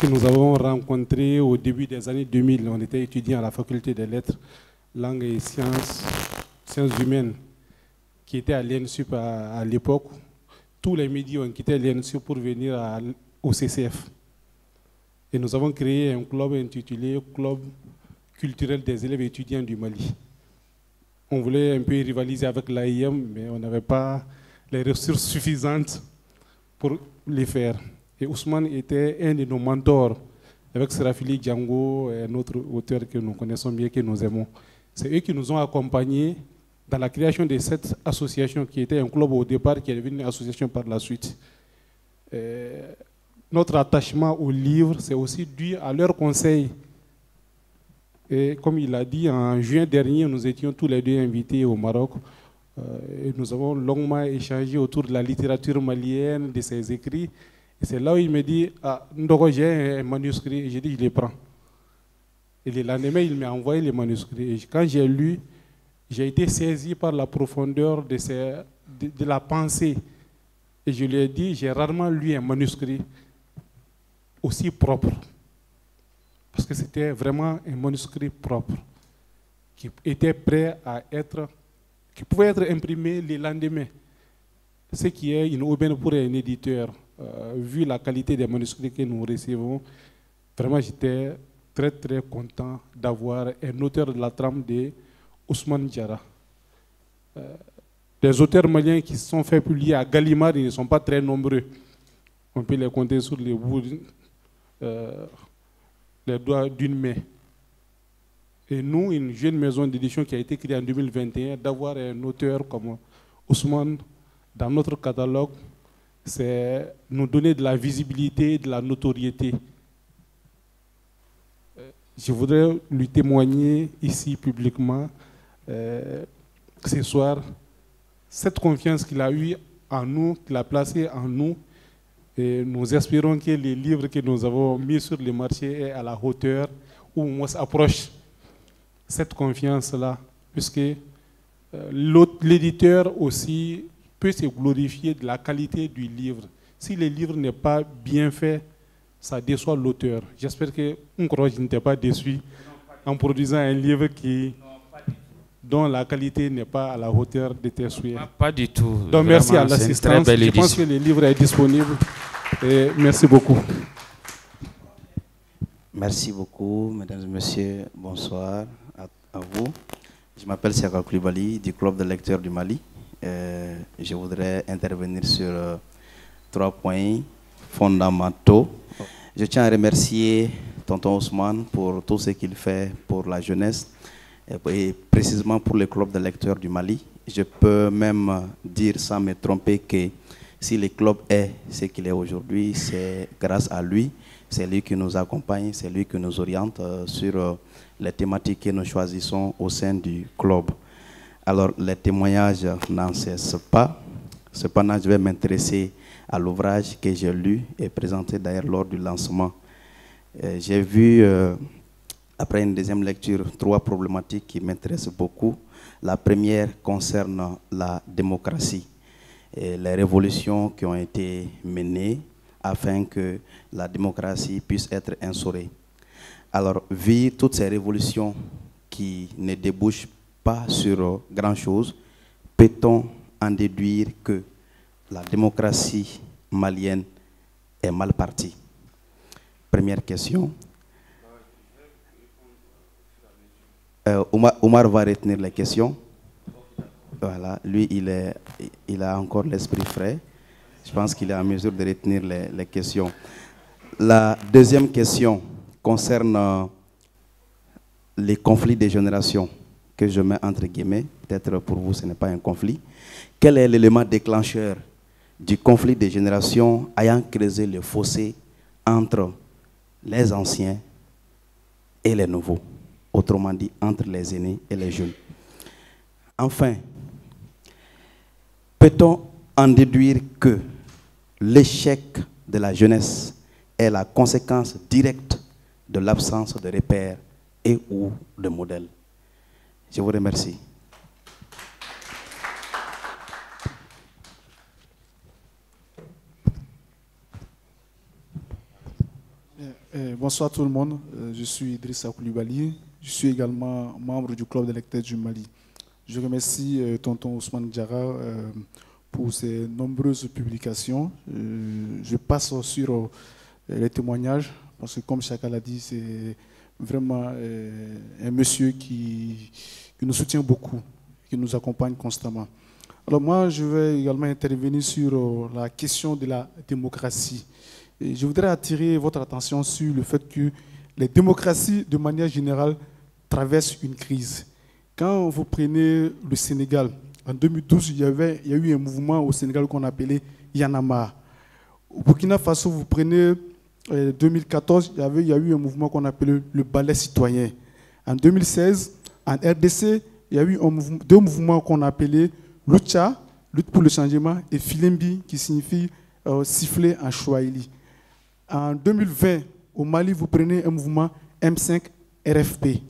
que nous avons rencontré au début des années 2000, on était étudiants à la faculté des lettres, langues et sciences humaines, qui était à l'INSUP à l'époque. Tous les midis, on quittait l'INSUP pour venir au CCF. Et nous avons créé un club intitulé Club culturel des élèves étudiants du Mali. On voulait un peu rivaliser avec l'AIM, mais on n'avait pas les ressources suffisantes pour les faire. Et Ousmane était un de nos mentors, avec Serafili Django, un autre auteur que nous connaissons bien, que nous aimons. C'est eux qui nous ont accompagnés dans la création de cette association qui était un club au départ, qui est devenu une association par la suite. Notre attachement au livre, c'est aussi dû à leurs conseils. Et comme il a dit, en juin dernier, nous étions tous les deux invités au Maroc. Et nous avons longuement échangé autour de la littérature malienne, de ses écrits. Et c'est là où il me dit, ah, Ndogo, j'ai un manuscrit. Et j'ai dit, je les prends. Et le lendemain, il m'a envoyé les manuscrits. Et quand j'ai lu, j'ai été saisi par la profondeur de la pensée. Et je lui ai dit, j'ai rarement lu un manuscrit aussi propre. Parce que c'était vraiment un manuscrit propre, qui était prêt à être, qui pouvait être imprimé le lendemain. Ce qui est une aubaine pour un éditeur. Vu la qualité des manuscrits que nous recevons, vraiment j'étais très très content d'avoir un auteur de la trame de Ousmane Diarra. Les auteurs maliens qui se sont fait publier à Gallimard, ils ne sont pas très nombreux. On peut les compter sur les bouts, les doigts d'une main. Et nous, une jeune maison d'édition qui a été créée en 2021, d'avoir un auteur comme Ousmane dans notre catalogue, c'est nous donner de la visibilité, de la notoriété. Je voudrais lui témoigner ici publiquement ce soir cette confiance qu'il a eue en nous, qu'il a placée en nous. Et nous espérons que les livres que nous avons mis sur le marché est à la hauteur ou on s'approche cette confiance-là, puisque l'éditeur aussi peut se glorifier de la qualité du livre. Si le livre n'est pas bien fait, ça déçoit l'auteur. J'espère que je n'étais pas déçu en produisant un livre dont la qualité n'est pas à la hauteur de tes souhaits. Pas du tout. Donc vraiment, merci à l'assistance. Je pense que le livre est disponible. Et merci beaucoup. Merci beaucoup, mesdames et messieurs. Bonsoir à vous. Je m'appelle Siaka Koulibaly du Club de lecteurs du Mali. Je voudrais intervenir sur 3 points fondamentaux. Je tiens à remercier tonton Ousmane pour tout ce qu'il fait pour la jeunesse et précisément pour le Club de lecteurs du Mali. Je peux même dire sans me tromper que si le club est ce qu'il est aujourd'hui, c'est grâce à lui. C'est lui qui nous accompagne, c'est lui qui nous oriente sur les thématiques que nous choisissons au sein du club. Alors, les témoignages n'en cessent pas. Cependant, je vais m'intéresser à l'ouvrage que j'ai lu et présenté d'ailleurs lors du lancement. J'ai vu, après une deuxième lecture, 3 problématiques qui m'intéressent beaucoup. La première concerne la démocratie et les révolutions qui ont été menées afin que la démocratie puisse être instaurée. Alors, vu toutes ces révolutions qui ne débouchent pas sur grand-chose, peut-on en déduire que la démocratie malienne est mal partie? Première question. Omar va retenir les questions. Voilà, lui, il a encore l'esprit frais. Je pense qu'il est en mesure de retenir les questions. La deuxième question concerne les conflits des générations, que je mets entre guillemets. Peut-être pour vous, ce n'est pas un conflit. Quel est l'élément déclencheur du conflit des générations ayant creusé le fossé entre les anciens et les nouveaux? Autrement dit, entre les aînés et les jeunes. Enfin, peut-on en déduire que l'échec de la jeunesse est la conséquence directe de l'absence de repères et ou de modèles? Je vous remercie. Bonsoir tout le monde, je suis Idrissa Koulibaly, je suis également membre du club des lecteurs du Mali. Je remercie tonton Ousmane Diarra pour ses nombreuses publications. Je passe sur les témoignages parce que comme chacun l'a dit, c'est vraiment un monsieur qui nous soutient beaucoup, qui nous accompagne constamment. Alors moi, je vais également intervenir sur la question de la démocratie. Et je voudrais attirer votre attention sur le fait que les démocraties, de manière générale, traversent une crise. Quand vous prenez le Sénégal, en 2012, il y a eu un mouvement au Sénégal qu'on appelait Yanama. Au Burkina Faso, vous prenez 2014, il y a eu un mouvement qu'on appelait le ballet citoyen. En 2016, en RDC, il y a eu deux mouvements qu'on appelait Lucha, lutte pour le changement, et Filembi, qui signifie siffler en Swahili. En 2020, au Mali, vous prenez un mouvement M5 RFP.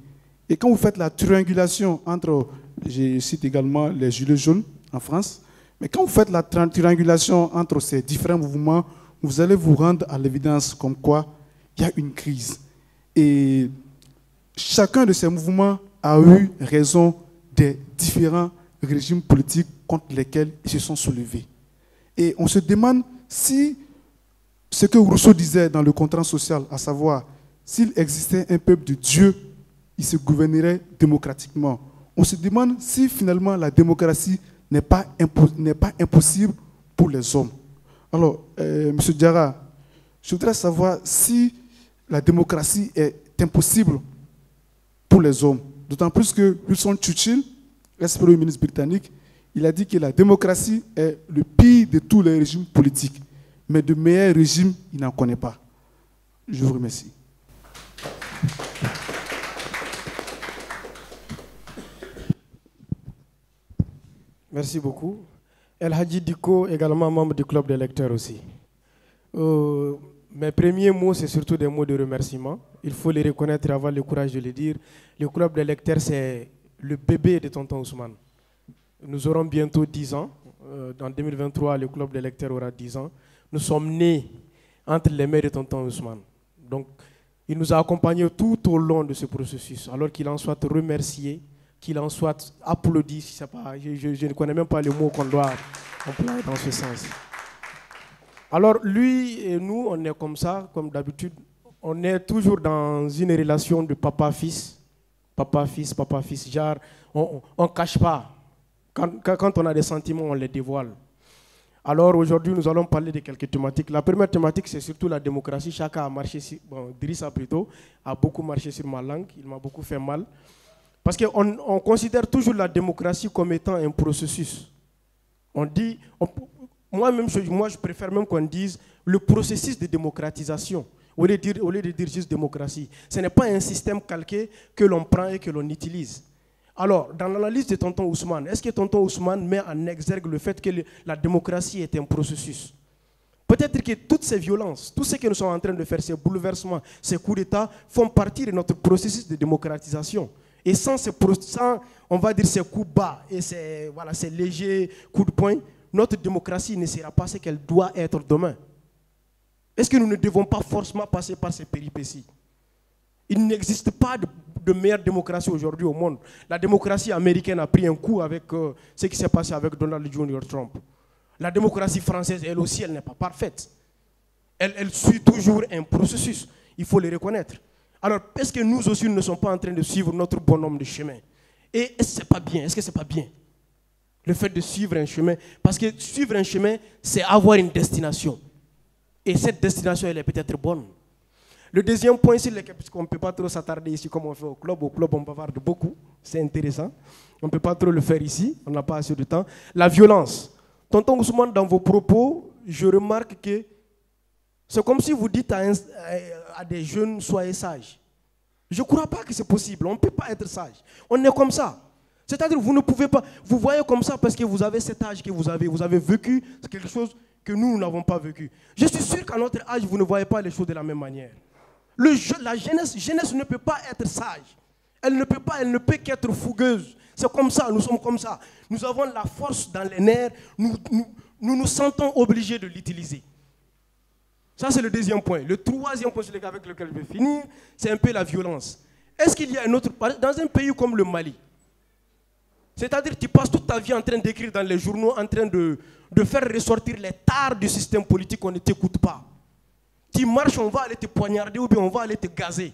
Et quand vous faites la triangulation entre, je cite également les Gilets jaunes en France, mais quand vous faites la triangulation entre ces différents mouvements, vous allez vous rendre à l'évidence comme quoi il y a une crise. Et chacun de ces mouvements a eu raison des différents régimes politiques contre lesquels ils se sont soulevés. Et on se demande si ce que Rousseau disait dans le contrat social, à savoir, s'il existait un peuple de Dieu, il se gouvernerait démocratiquement. On se demande si finalement la démocratie n'est pas impossible pour les hommes. Alors, M. Diarra, je voudrais savoir si la démocratie est impossible pour les hommes. D'autant plus que Winston Churchill, ex-premier ministre britannique, il a dit que la démocratie est le pire de tous les régimes politiques. Mais de meilleurs régimes, il n'en connaît pas. Je vous remercie. Merci beaucoup. El Hadji Diko, également membre du club des lecteurs aussi. Mes premiers mots, c'est surtout des mots de remerciement. Il faut les reconnaître et avoir le courage de les dire. Le club des lecteurs, c'est le bébé de tonton Ousmane. Nous aurons bientôt 10 ans. En 2023, le club des lecteurs aura 10 ans. Nous sommes nés entre les mains de tonton Ousmane. Donc, il nous a accompagnés tout au long de ce processus. Alors qu'il en soit remercié, qu'il en soit applaudi, si pas, je ne connais même pas le mot qu'on doit employer dans ce sens. Alors, lui et nous, on est comme ça, comme d'habitude. On est toujours dans une relation de papa-fils. Papa-fils, papa-fils. Genre, on ne cache pas. Quand on a des sentiments, on les dévoile. Alors aujourd'hui, nous allons parler de quelques thématiques. La première thématique, c'est surtout la démocratie. Chacun a marché sur... Bon, Drissa plutôt a beaucoup marché sur ma langue. Il m'a beaucoup fait mal. Parce qu'on considère toujours la démocratie comme étant un processus. On dit... moi, je préfère même qu'on dise le processus de démocratisation. Au lieu de dire juste démocratie. Ce n'est pas un système calqué que l'on prend et que l'on utilise. Alors, dans l'analyse de tonton Ousmane, est-ce que tonton Ousmane met en exergue le fait que la démocratie est un processus? Peut-être que toutes ces violences, tout ce que nous sommes en train de faire, ces bouleversements, ces coups d'État, font partie de notre processus de démocratisation. Et sans, on va dire, ces coups bas et ces légers coups de poing, notre démocratie ne sera pas ce qu'elle doit être demain. Est-ce que nous ne devons pas forcément passer par ces péripéties? Il n'existe pas de meilleure démocratie aujourd'hui au monde. La démocratie américaine a pris un coup avec ce qui s'est passé avec Donald Jr. Trump. La démocratie française, elle aussi, elle n'est pas parfaite. Elle suit toujours un processus. Il faut le reconnaître. Alors, est-ce que nous aussi, nous ne sommes pas en train de suivre notre bonhomme de chemin? Et est-ce que ce n'est pas bien? Est-ce que ce n'est pas bien? Le fait de suivre un chemin. Parce que suivre un chemin, c'est avoir une destination. Et cette destination, elle est peut-être bonne. Le deuxième point, puisqu'on ne peut pas trop s'attarder ici comme on fait au club on bavarde beaucoup, c'est intéressant. On ne peut pas trop le faire ici, on n'a pas assez de temps. La violence. Tonton Ousmane, dans vos propos, je remarque que c'est comme si vous dites à des jeunes, soyez sages. Je ne crois pas que c'est possible, on ne peut pas être sage. On est comme ça. C'est-à-dire que vous ne pouvez pas, vous voyez comme ça parce que vous avez cet âge que vous avez vécu quelque chose que nous n'avons pas vécu. Je suis sûr qu'à notre âge, vous ne voyez pas les choses de la même manière. La jeunesse ne peut pas être sage. Elle ne peut qu'être fougueuse. C'est comme ça, nous sommes comme ça. Nous avons la force dans les nerfs, nous sentons obligés de l'utiliser. Ça, c'est le deuxième point. Le troisième point avec lequel je vais finir, c'est un peu la violence. Est-ce qu'il y a un autre... Dans un pays comme le Mali, c'est-à-dire que tu passes toute ta vie en train d'écrire dans les journaux, en train de faire ressortir les tares du système politique, on ne t'écoute pas. Tu marches, on va aller te poignarder ou bien on va aller te gazer.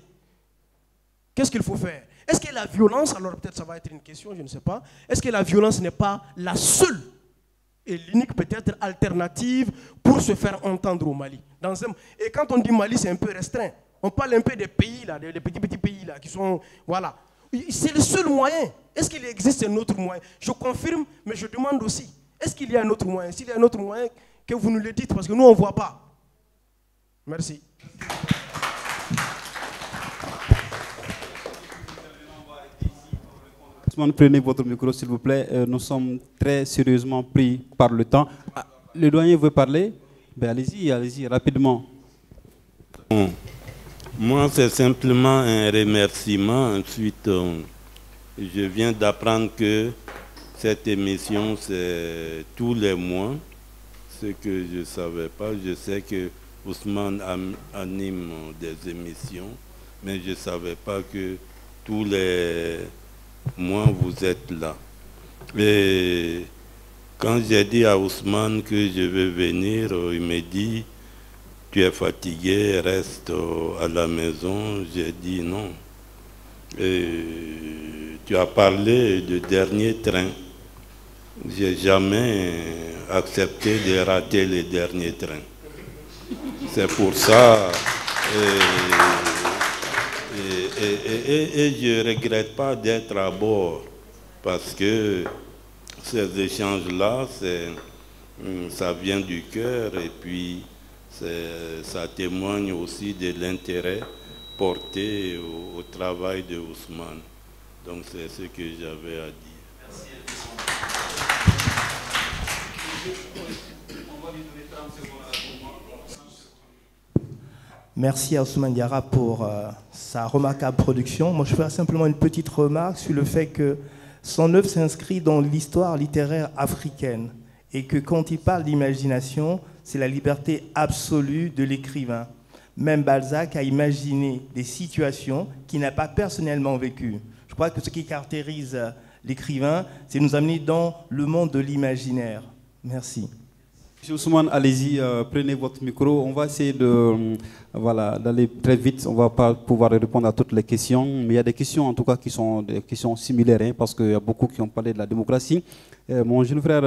Qu'est-ce qu'il faut faire? Est-ce que la violence, alors peut-être ça va être une question, je ne sais pas, est-ce que la violence n'est pas la seule et l'unique peut-être alternative pour se faire entendre au Mali? Et quand on dit Mali, c'est un peu restreint. On parle un peu des pays, là, des petits pays là, qui sont... Voilà. C'est le seul moyen. Est-ce qu'il existe un autre moyen? Je confirme, mais je demande aussi. Est-ce qu'il y a un autre moyen? S'il y a un autre moyen, que vous nous le dites, parce que nous, on ne voit pas. Merci. Prenez votre micro, s'il vous plaît. Nous sommes très sérieusement pris par le temps. Ah, le doyen veut parler? Ben, allez-y, rapidement. Bon. Moi, c'est simplement un remerciement. Ensuite, je viens d'apprendre que cette émission, c'est tous les mois. Ce que je ne savais pas. Je sais que Ousmane anime des émissions, mais je ne savais pas que tous les mois vous êtes là. Et quand j'ai dit à Ousmane que je vais venir, il me dit tu es fatigué, reste à la maison. J'ai dit non. Et tu as parlé du dernier train. J'ai jamais accepté de rater le dernier train. C'est pour ça. Et je ne regrette pas d'être à bord. Parce que ces échanges-là, ça vient du cœur. Et puis, ça témoigne aussi de l'intérêt porté au travail de Ousmane. Donc c'est ce que j'avais à dire. Merci. Merci à Ousmane Diarra pour sa remarquable production. Moi, je ferai simplement une petite remarque sur le fait que son œuvre s'inscrit dans l'histoire littéraire africaine et que quand il parle d'imagination, c'est la liberté absolue de l'écrivain. Même Balzac a imaginé des situations qu'il n'a pas personnellement vécues. Je crois que ce qui caractérise l'écrivain, c'est nous amener dans le monde de l'imaginaire. Merci. Monsieur Ousmane, allez-y, prenez votre micro. On va essayer d'aller très vite. On ne va pas pouvoir répondre à toutes les questions, mais il y a des questions en tout cas qui sont des questions similaires, hein, parce qu'il y a beaucoup qui ont parlé de la démocratie. Mon jeune frère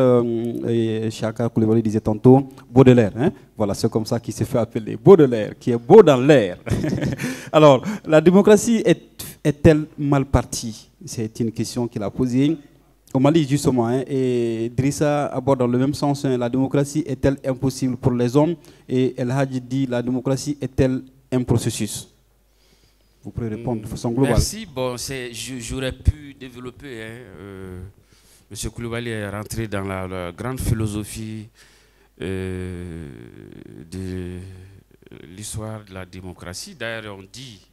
Chaka Koulibaly disait tantôt Baudelaire. Hein, voilà, c'est comme ça qu'il s'est fait appeler Baudelaire, qui est beau dans l'air. Alors, la démocratie est-elle mal partie? C'est une question qu'il a posée. Au Mali, justement, hein, et Drissa aborde dans le même sens, hein, la démocratie est-elle impossible pour les hommes? Et El Hadji dit, la démocratie est-elle un processus? Vous pouvez répondre de façon globale. Merci. Bon, j'aurais pu développer. Monsieur Koulibaly est rentré dans la grande philosophie de l'histoire de la démocratie. D'ailleurs, on dit,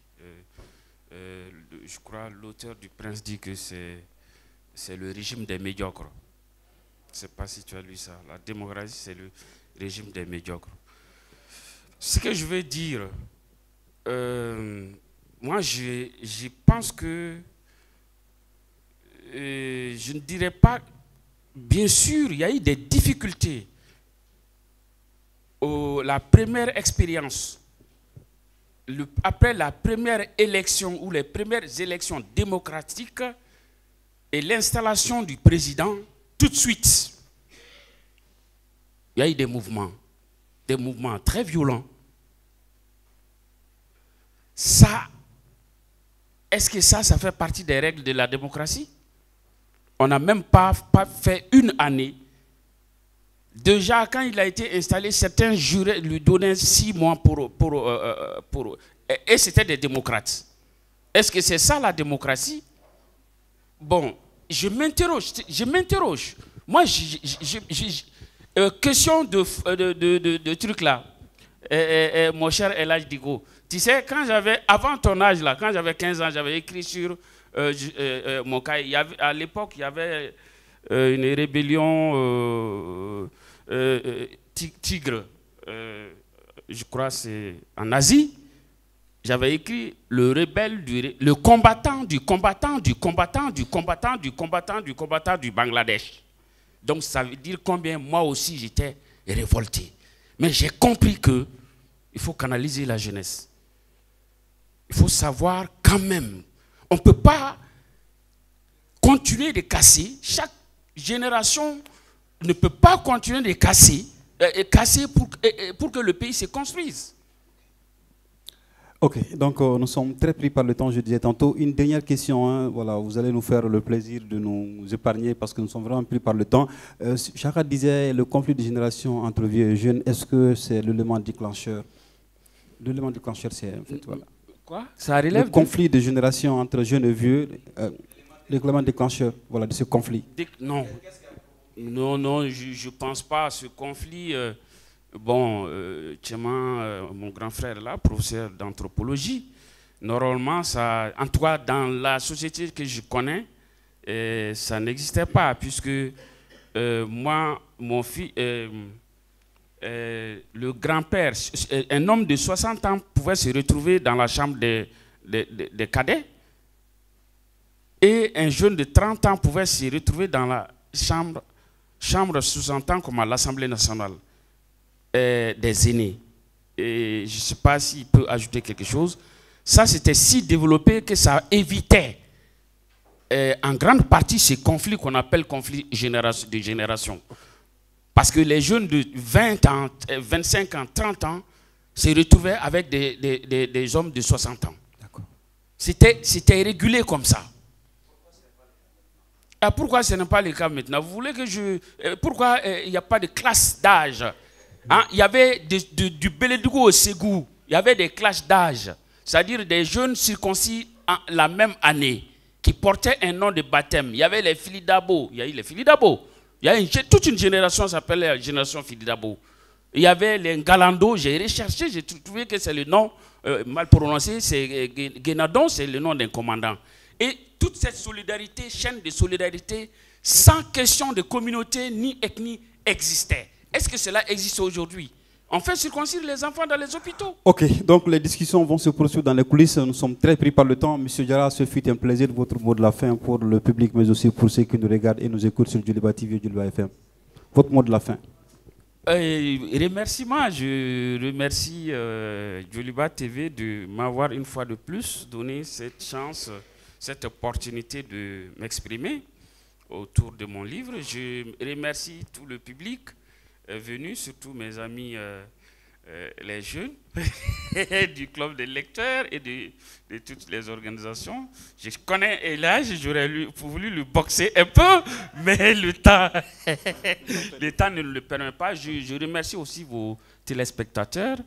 je crois, l'auteur du Prince dit que c'est le régime des médiocres. Je ne sais pas si tu as lu ça. La démocratie, c'est le régime des médiocres. Ce que je veux dire, moi je pense que je ne dirais pas, bien sûr, il y a eu des difficultés. La première expérience, après la première élection ou les premières élections démocratiques et l'installation du président, tout de suite, il y a eu des mouvements très violents. Ça, est-ce que ça fait partie des règles de la démocratie? On n'a même pas fait une année. Déjà, quand il a été installé, certains juraient lui donnaient 6 mois et c'était des démocrates. Est-ce que c'est ça la démocratie? Bon, je m'interroge. Moi, question de truc là, mon cher Elhadji Dicko. Tu sais, avant ton âge là, quand j'avais 15 ans, j'avais écrit sur mon cahier. À l'époque, il y avait une rébellion Tigre, je crois c'est en Asie. J'avais écrit le rebelle, le combattant du Bangladesh. Donc ça veut dire combien moi aussi j'étais révolté. Mais j'ai compris que il faut canaliser la jeunesse. Il faut savoir quand même, on ne peut pas continuer de casser. Chaque génération ne peut pas continuer de casser pour que le pays se construise. Ok, donc nous sommes très pris par le temps, je disais tantôt. Une dernière question, hein, voilà, vous allez nous faire le plaisir de nous épargner parce que nous sommes vraiment pris par le temps. Jara disait le conflit de génération entre vieux et jeunes, est-ce que c'est l'élément déclencheur? L'élément déclencheur, c'est en fait, voilà. Quoi? Ça relève le conflit de génération entre jeunes et vieux, l'élément déclencheur, voilà, de ce conflit. Non, je ne pense pas à ce conflit. Bon, mon grand frère là, professeur d'anthropologie, normalement, ça, en tout cas dans la société que je connais, ça n'existait pas, puisque moi, mon fils, le grand-père, un homme de 60 ans pouvait se retrouver dans la chambre des cadets, et un jeune de 30 ans pouvait se retrouver dans la chambre 60 ans comme à l'Assemblée nationale. Des aînés. Et je ne sais pas s'il peut ajouter quelque chose. Ça, c'était si développé que ça évitait en grande partie ces conflits qu'on appelle conflits de génération. Parce que les jeunes de 20 ans, 25 ans, 30 ans se retrouvaient avec des hommes de 60 ans. C'était régulé comme ça. Pourquoi ce n'est pas le cas maintenant? Vous voulez que pourquoi il n'y a pas de classe d'âge? Hein, il y avait du Bélédougou au Ségou, il y avait des classes d'âge, c'est-à-dire des jeunes circoncis la même année qui portaient un nom de baptême. Il y avait les Filidabo, il y a eu les Filidabo. Il y a toute une génération qui s'appelle la génération Filidabo. Il y avait les Ngalando, j'ai recherché, j'ai trouvé que c'est le nom mal prononcé, c'est Guénadon, c'est le nom d'un commandant. Et toute cette solidarité, chaîne de solidarité, sans question de communauté ni ethnie, existait. Est-ce que cela existe aujourd'hui? On fait circoncire les enfants dans les hôpitaux. Ok, donc les discussions vont se poursuivre dans les coulisses. Nous sommes très pris par le temps. Monsieur Diarra, ce fut un plaisir. Votre mot de la fin pour le public, mais aussi pour ceux qui nous regardent et nous écoutent sur Djoliba TV et Djoliba FM. Votre mot de la fin. Remerciement. Je remercie Djoliba TV de m'avoir une fois de plus donné cette chance, cette opportunité de m'exprimer autour de mon livre. Je remercie tout le public venu, surtout mes amis les jeunes du club des lecteurs et de toutes les organisations. Je connais Elhadji, j'aurais voulu le boxer un peu, mais le temps ne le permet pas. Je remercie aussi vos téléspectateurs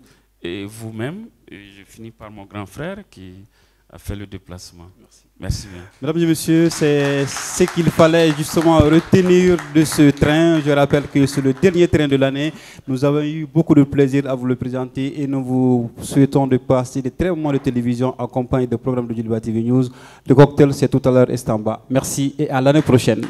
et vous-même. Je finis par mon grand frère qui a fait le déplacement. Merci. Merci bien. Mesdames et messieurs, c'est ce qu'il fallait justement retenir de ce train. Je rappelle que c'est le dernier train de l'année. Nous avons eu beaucoup de plaisir à vous le présenter et nous vous souhaitons de passer de très bons moments de télévision accompagnés des programmes de Djoliba TV News. Le cocktail, c'est tout à l'heure, Estamba. Merci et à l'année prochaine.